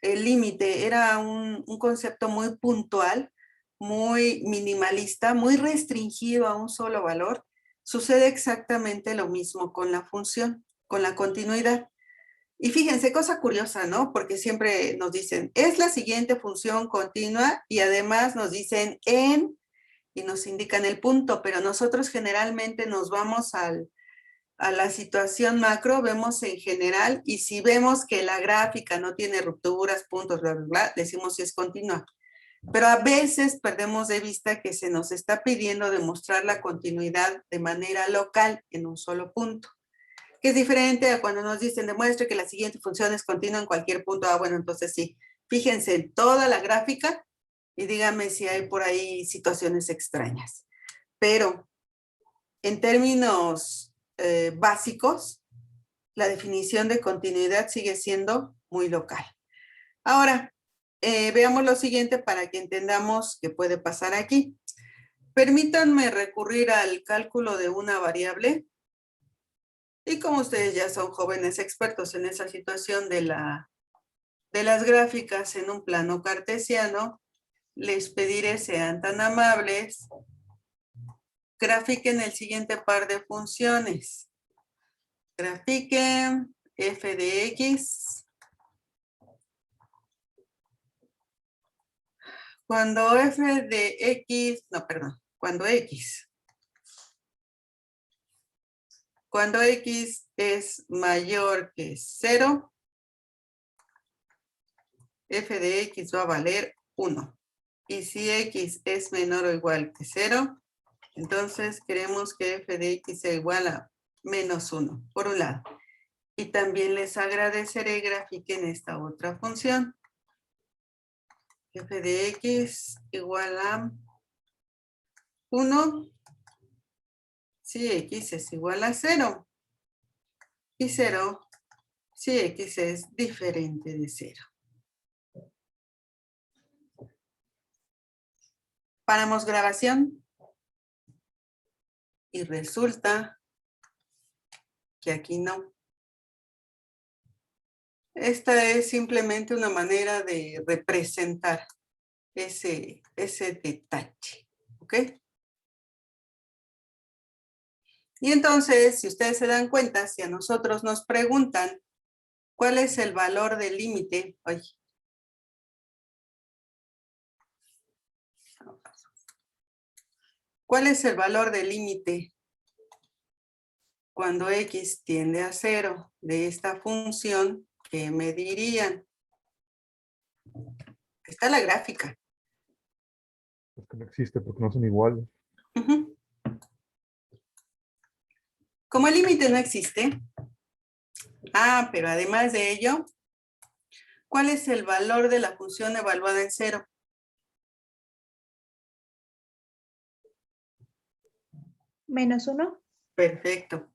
el límite era un concepto muy puntual, muy minimalista, muy restringido a un solo valor, sucede exactamente lo mismo con la función, con la continuidad. Y fíjense, cosa curiosa, ¿no? Porque siempre nos dicen, es la siguiente función continua, y además nos dicen y nos indican el punto, pero nosotros generalmente nos vamos a la situación macro, vemos en general, y si vemos que la gráfica no tiene rupturas, puntos, bla, bla, bla, decimos si es continua. Pero a veces perdemos de vista que se nos está pidiendo demostrar la continuidad de manera local en un solo punto, que es diferente a cuando nos dicen demuestre que la siguiente función es continua en cualquier punto. Bueno, entonces sí, fíjense en toda la gráfica y díganme si hay por ahí situaciones extrañas. Pero en términos básicos, la definición de continuidad sigue siendo muy local. Ahora, veamos lo siguiente para que entendamos qué puede pasar aquí. Permítanme recurrir al cálculo de una variable. Y como ustedes ya son jóvenes expertos en esa situación de las gráficas en un plano cartesiano, les pediré sean tan amables, grafiquen el siguiente par de funciones. Grafiquen f de x. Cuando f de x, cuando x es mayor que 0, f de x va a valer 1. Y si x es menor o igual que 0, entonces queremos que f de x sea igual a menos 1, por un lado. Y también les agradeceré grafiquen esta otra función. F de x igual a 1 si x es igual a 0. Y 0 si x es diferente de 0. Paramos grabación. Y resulta que aquí no. Esta es simplemente una manera de representar ese detalle, ¿ok? Y entonces, si ustedes se dan cuenta, si a nosotros nos preguntan cuál es el valor del límite, ay, ¿cuál es el valor del límite cuando x tiende a 0 de esta función? ¿Qué me dirían? Está la gráfica. Es que no existe porque no son iguales. Ujú. Como el límite no existe, pero además de ello, ¿cuál es el valor de la función evaluada en 0? -1. Perfecto.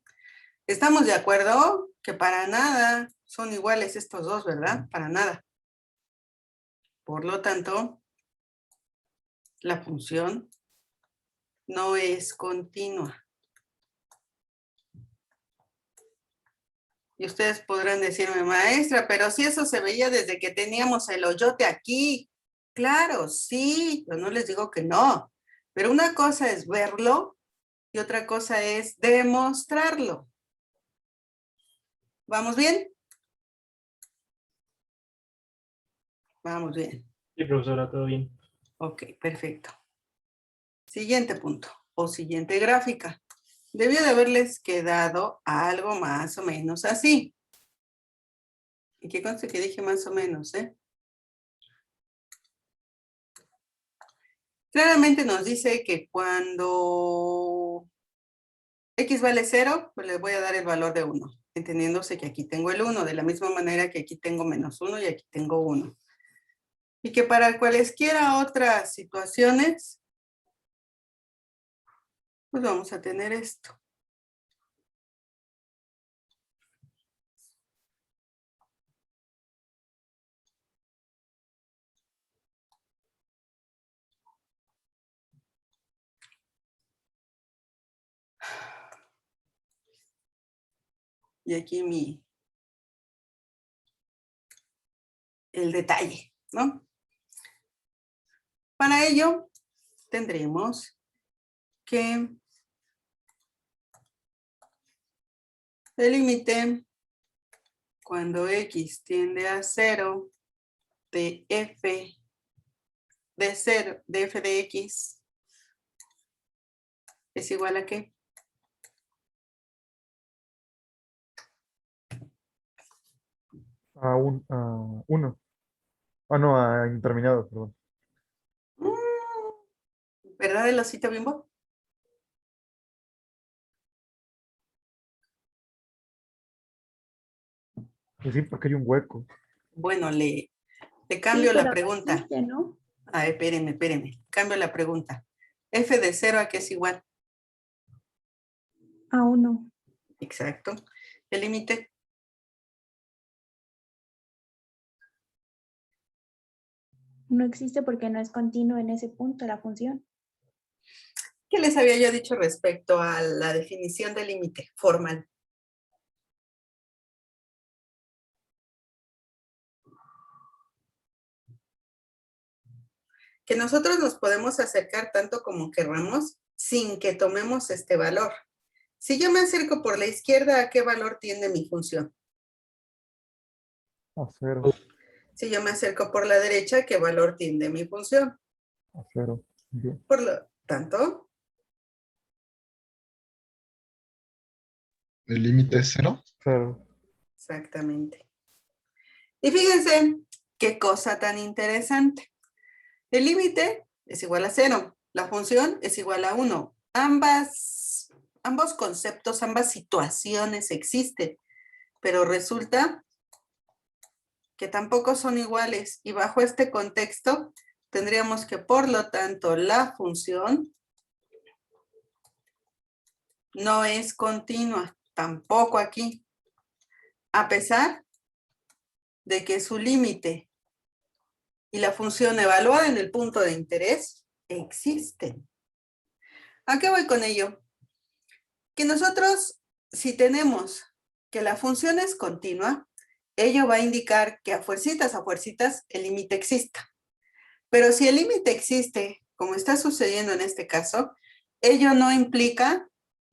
¿Estamos de acuerdo que para nada son iguales estos dos, verdad? Para nada. Por lo tanto, la función no es continua. Y ustedes podrán decirme, maestra, pero si eso se veía desde que teníamos el hoyote aquí. Claro, sí, yo no les digo que no. Pero una cosa es verlo y otra cosa es demostrarlo. ¿Vamos bien? Vamos bien. Sí, profesora, todo bien. Ok, perfecto. Siguiente punto o siguiente gráfica. Debió de haberles quedado algo más o menos así. Y que conste que dije más o menos, ¿eh? Claramente nos dice que cuando x vale 0, pues le voy a dar el valor de 1, entendiéndose que aquí tengo el 1, de la misma manera que aquí tengo -1 y aquí tengo 1. Y que para cualesquiera otras situaciones, pues vamos a tener esto. Y aquí el detalle, ¿no? Para ello, tendremos que el límite cuando x tiende a 0 de f de 0, de f de x, es igual a ¿qué? A 1. Ah, no, a indeterminado, perdón. ¿Verdad el osito Bimbo? Y sí, porque hay un hueco. Bueno, le Sí, cambio la pero no pregunta. existe, ¿no? A ver, espérenme. Cambio la pregunta. F de 0 a qué es igual. A 1. Exacto. El límite. No existe porque no es continuo en ese punto la función. ¿Qué les había yo dicho respecto a la definición del límite formal? Que nosotros nos podemos acercar tanto como querramos sin que tomemos este valor. Si yo me acerco por la izquierda, ¿a qué valor tiende mi función? A 0. Si yo me acerco por la derecha, ¿qué valor tiende mi función? A 0. Bien. Por lo tanto, ¿El límite es 0? 0. exactamente. Y fíjense qué cosa tan interesante. El límite es igual a 0. La función es igual a 1. Ambos conceptos, ambas situaciones existen, pero resulta que tampoco son iguales. Y bajo este contexto, tendríamos que, por lo tanto, la función no es continua, tampoco aquí, a pesar de que su límite y la función evaluada en el punto de interés existen. ¿A qué voy con ello? Que nosotros, si tenemos que la función es continua, ello va a indicar que a fuercitas, el límite exista. Pero si el límite existe, como está sucediendo en este caso, ello no implica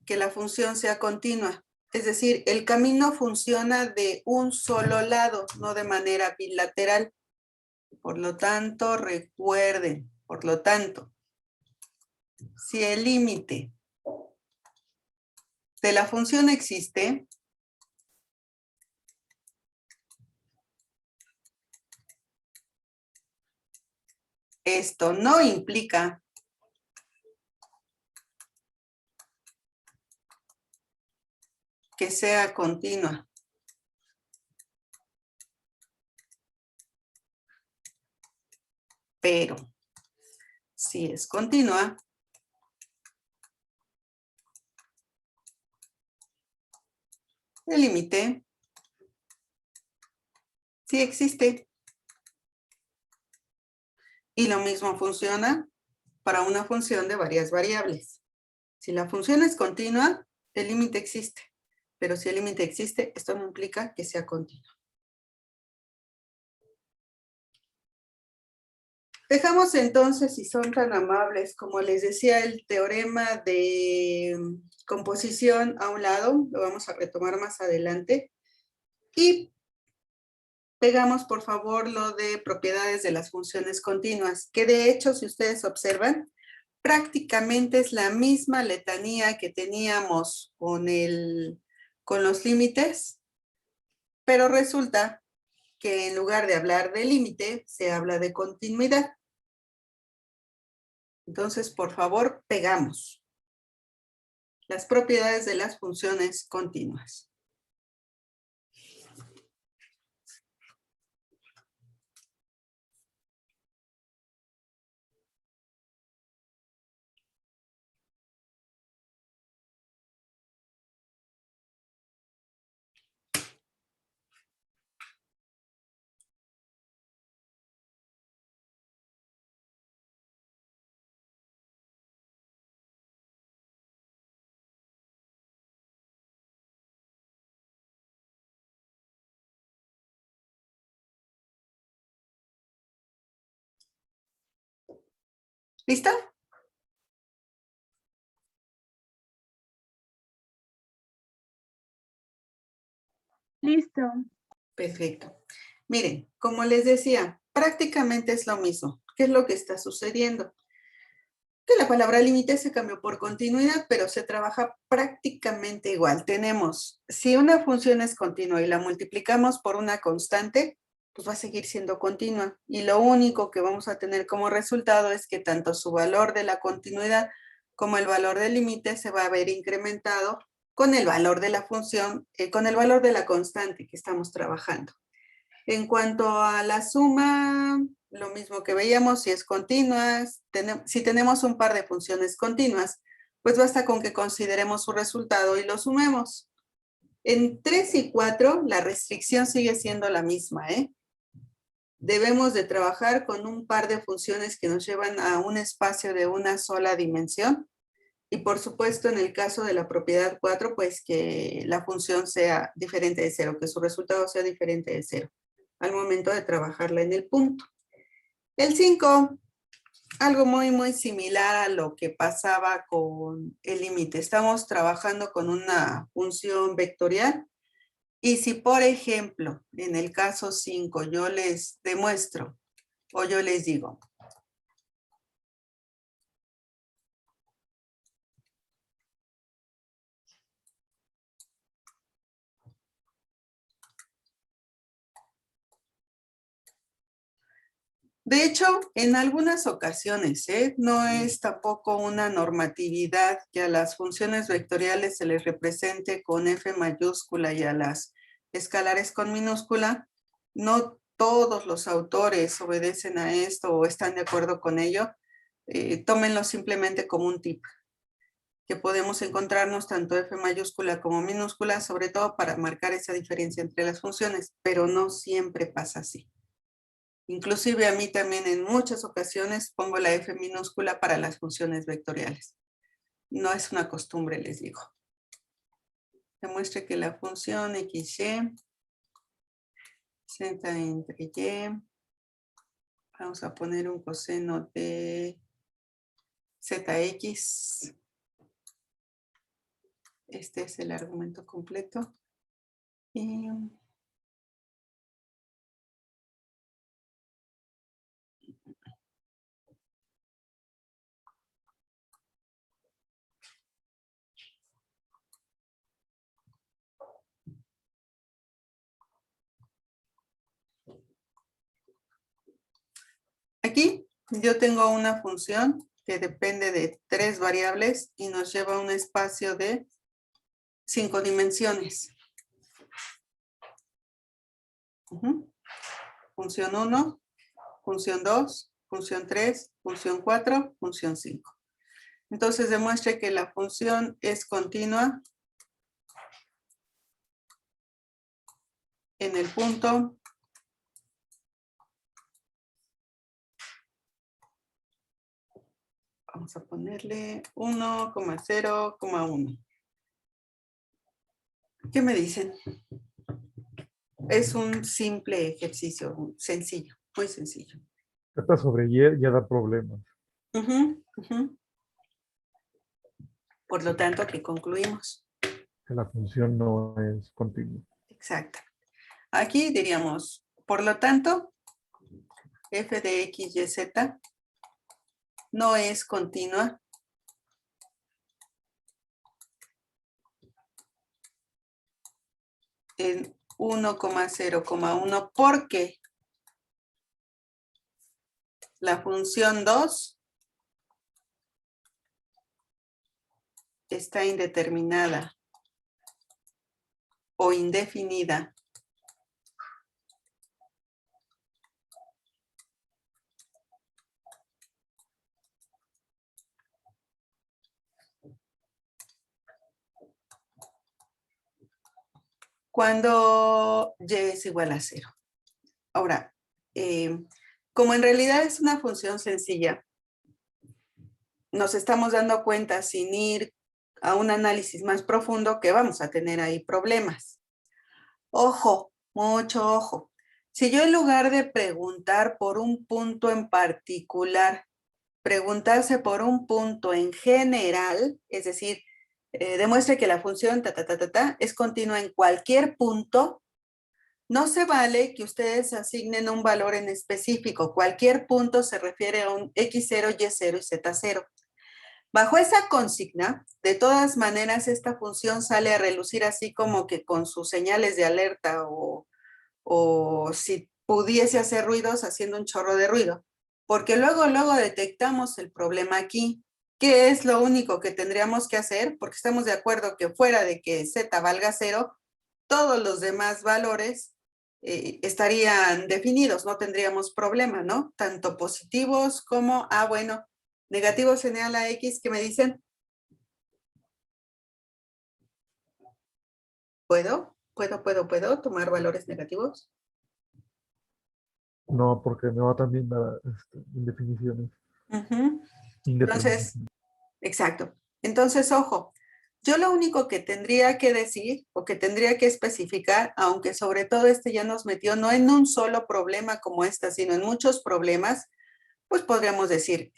que la función sea continua. Es decir, el camino funciona de un solo lado, no de manera bilateral. Por lo tanto, recuerden, si el límite de la función existe, esto no implica que sea continua. Pero si es continua, el límite sí existe. Y lo mismo funciona para una función de varias variables. Si la función es continua, el límite existe. Pero si el límite existe, esto no implica que sea continua. Dejamos entonces, si son tan amables, como les decía, el teorema de composición a un lado, lo vamos a retomar más adelante. Y pegamos, por favor, lo de propiedades de las funciones continuas, que de hecho, si ustedes observan, prácticamente es la misma letanía que teníamos con los límites, pero resulta que en lugar de hablar de límite, se habla de continuidad. Entonces, por favor, pegamos las propiedades de las funciones continuas. ¿Listo? Listo. Perfecto. Miren, como les decía, prácticamente es lo mismo. ¿Qué es lo que está sucediendo? Que la palabra límite se cambió por continuidad, pero se trabaja prácticamente igual. Tenemos, si una función es continua y la multiplicamos por una constante, pues va a seguir siendo continua. Y lo único que vamos a tener como resultado es que tanto su valor de la continuidad como el valor del límite se va a ver incrementado con el valor de la función, con el valor de la constante que estamos trabajando. En cuanto a la suma, lo mismo que veíamos, si es continua, si tenemos un par de funciones continuas, pues basta con que consideremos su resultado y lo sumemos. En 3 y 4, la restricción sigue siendo la misma, ¿eh? Debemos de trabajar con un par de funciones que nos llevan a un espacio de una sola dimensión. Y por supuesto, en el caso de la propiedad 4, pues que la función sea diferente de 0, que su resultado sea diferente de 0 al momento de trabajarla en el punto. El 5, algo muy similar a lo que pasaba con el límite. Estamos trabajando con una función vectorial y si, por ejemplo, en el caso 5 yo les demuestro o yo les digo, de hecho, en algunas ocasiones, no es tampoco una normatividad que a las funciones vectoriales se les represente con F mayúscula y a las escalares con minúscula. No todos los autores obedecen a esto o están de acuerdo con ello. Tómenlo simplemente como un tip, que podemos encontrarnos tanto F mayúscula como minúscula, sobre todo para marcar esa diferencia entre las funciones, pero no siempre pasa así. Inclusive a mí también en muchas ocasiones pongo la F minúscula para las funciones vectoriales. No es una costumbre, les digo. Demuestre que la función XY Z entre Y. Vamos a poner un coseno de ZX. Este es el argumento completo. Y aquí yo tengo una función que depende de 3 variables y nos lleva a un espacio de 5 dimensiones. Función 1, función 2, función 3, función 4, función 5. Entonces demuestre que la función es continua en el punto vamos a ponerle 1,0,1. ¿Qué me dicen? Es un simple ejercicio, sencillo, muy sencillo. Z sobre Y ya da problemas. Por lo tanto, aquí concluimos. Que la función no es continua. Exacto. Aquí diríamos, por lo tanto, f de x, y, z no es continua en 1,0,1 porque la función 2 está indeterminada o indefinida. Cuando y es igual a 0. Ahora, como en realidad es una función sencilla, nos estamos dando cuenta sin ir a un análisis más profundo que vamos a tener ahí problemas. Ojo, mucho ojo. Si yo en lugar de preguntar por un punto en particular, preguntarse por un punto en general, es decir, demuestre que la función es continua en cualquier punto, no se vale que ustedes asignen un valor en específico. Cualquier punto se refiere a un x0, y0 y z0. Bajo esa consigna, de todas maneras, esta función sale a relucir así como que con sus señales de alerta o si pudiese hacer ruidos, haciendo un chorro de ruido. Porque luego detectamos el problema aquí. ¿Qué es lo único que tendríamos que hacer? Porque estamos de acuerdo que fuera de que z valga 0, todos los demás valores estarían definidos, no tendríamos problema, ¿no? Tanto positivos como, bueno, negativos señala X, ¿qué me dicen? ¿Puedo tomar valores negativos? No, porque me va también a indefiniciones. Entonces, exacto. Entonces, ojo, yo lo único que tendría que decir o que tendría que especificar, aunque sobre todo ya nos metió no en un solo problema como sino en muchos problemas, pues podríamos decir,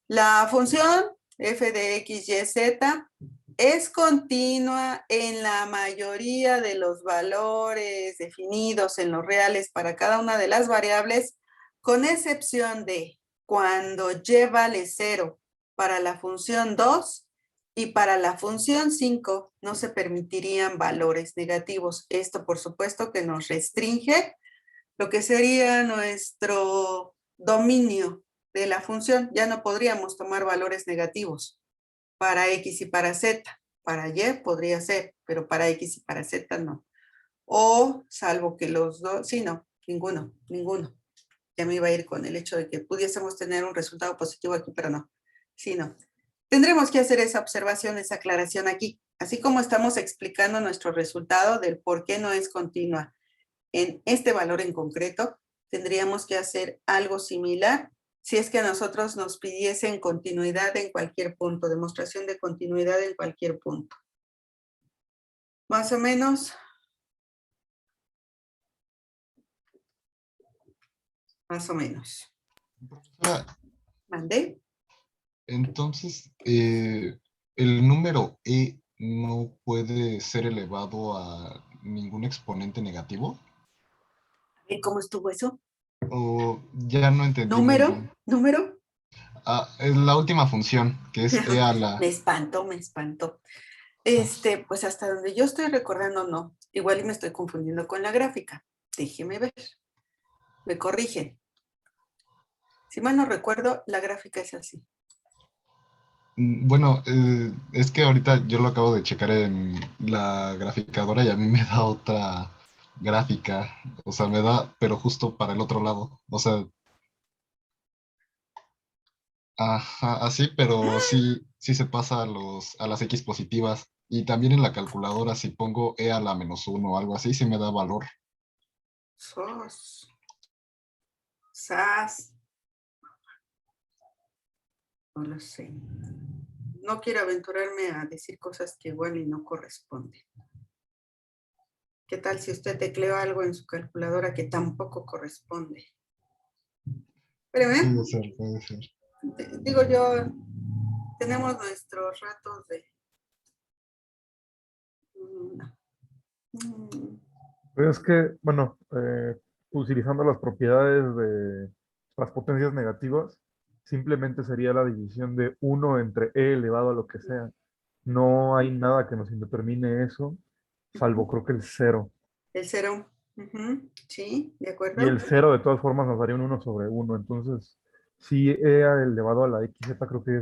la función f de x, y, z es continua en la mayoría de los valores definidos en los reales para cada una de las variables, con excepción de cuando y vale 0 para la función 2 y para la función 5 no se permitirían valores negativos. Esto, por supuesto, que nos restringe lo que sería nuestro dominio de la función. Ya no podríamos tomar valores negativos para X y para Z. Para Y podría ser, pero para X y para Z no. O salvo que los dos, sí, no, ninguno. Ya me iba a ir con el hecho de que pudiésemos tener un resultado positivo aquí, pero no. Sí, no. Tendremos que hacer esa observación, esa aclaración aquí, así como estamos explicando nuestro resultado del por qué no es continua en este valor en concreto, tendríamos que hacer algo similar si es que a nosotros nos pidiesen continuidad en cualquier punto, demostración de continuidad en cualquier punto. Más o menos más o menos. Profesora, ¿Mandé? entonces, el número e no puede ser elevado a ningún exponente negativo. ¿Cómo estuvo eso? O ya no entendí muy ¿Número? bien. ¿Número? Es la última función, que es e a la... Me espantó, me espantó. Pues hasta donde yo estoy recordando, no. Igual y me estoy confundiendo con la gráfica. Déjeme ver. Me corrigen. Si mal no recuerdo, la gráfica es así. Bueno, es que ahorita yo lo acabo de checar en la graficadora y a mí me da otra gráfica. O sea, me da, pero justo para el otro lado. O sea, ajá, así, pero sí se pasa a las X positivas. Y también en la calculadora, si pongo e a la -1 o algo así, sí me da valor. Sos. Sas. No lo sé. No quiero aventurarme a decir cosas que igual y no corresponden. ¿Qué tal si usted tecleó algo en su calculadora que tampoco corresponde? Espérame. Puede ser, puede ser. Digo yo, tenemos nuestros ratos de... No. Pero es que, bueno, utilizando las propiedades de las potencias negativas, simplemente sería la división de 1 entre e elevado a lo que sea. No hay nada que nos indetermine eso, salvo creo que el cero. El cero. Sí, de Y el acuerdo. cero de todas formas nos daría un 1/1. Entonces, sí, e elevado a la xz creo que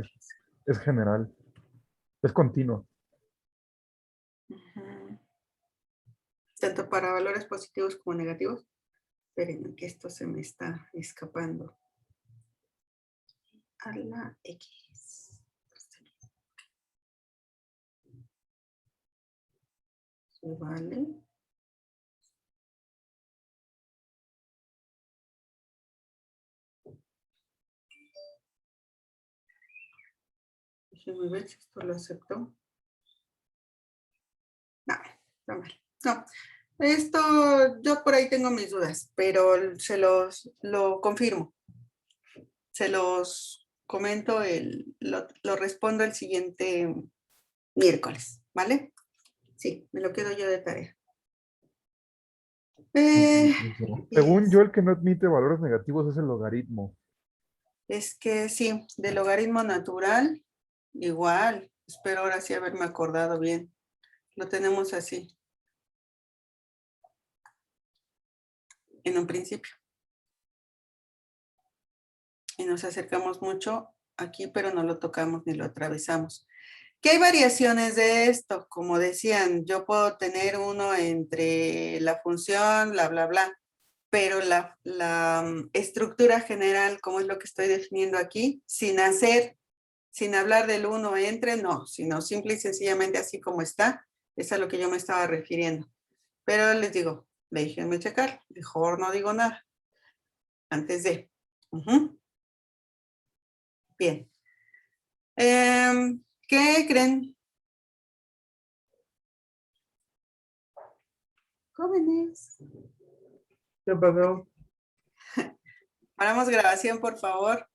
es general, es continuo. Ujú. Tanto para valores positivos como negativos. Espérenme que esto se me está escapando. A la X. Vale. Déjeme ver si esto lo aceptó. No, está mal. No. Esto, yo por ahí tengo mis dudas, pero lo confirmo. Se los comento, lo respondo el siguiente miércoles, ¿vale? Sí, me lo quedo yo de tarea. Según yo, Bien. el que no admite valores negativos es el logaritmo. Es que sí, de logaritmo natural, igual. Espero ahora sí haberme acordado bien. Lo tenemos así, en un principio. Y nos acercamos mucho aquí, pero no lo tocamos ni lo atravesamos. ¿Qué hay variaciones de esto? Como decían, yo puedo tener uno entre la función, bla, bla, bla, pero la estructura general, como es lo que estoy definiendo aquí, sin hablar del uno entre, no, sino simple y sencillamente así como está, es a lo que yo me estaba refiriendo. Pero les digo, déjenme checar, mejor no digo nada, antes de. Bien. ¿Qué creen? Jóvenes. ¿Qué pasó? Paramos grabación, por favor.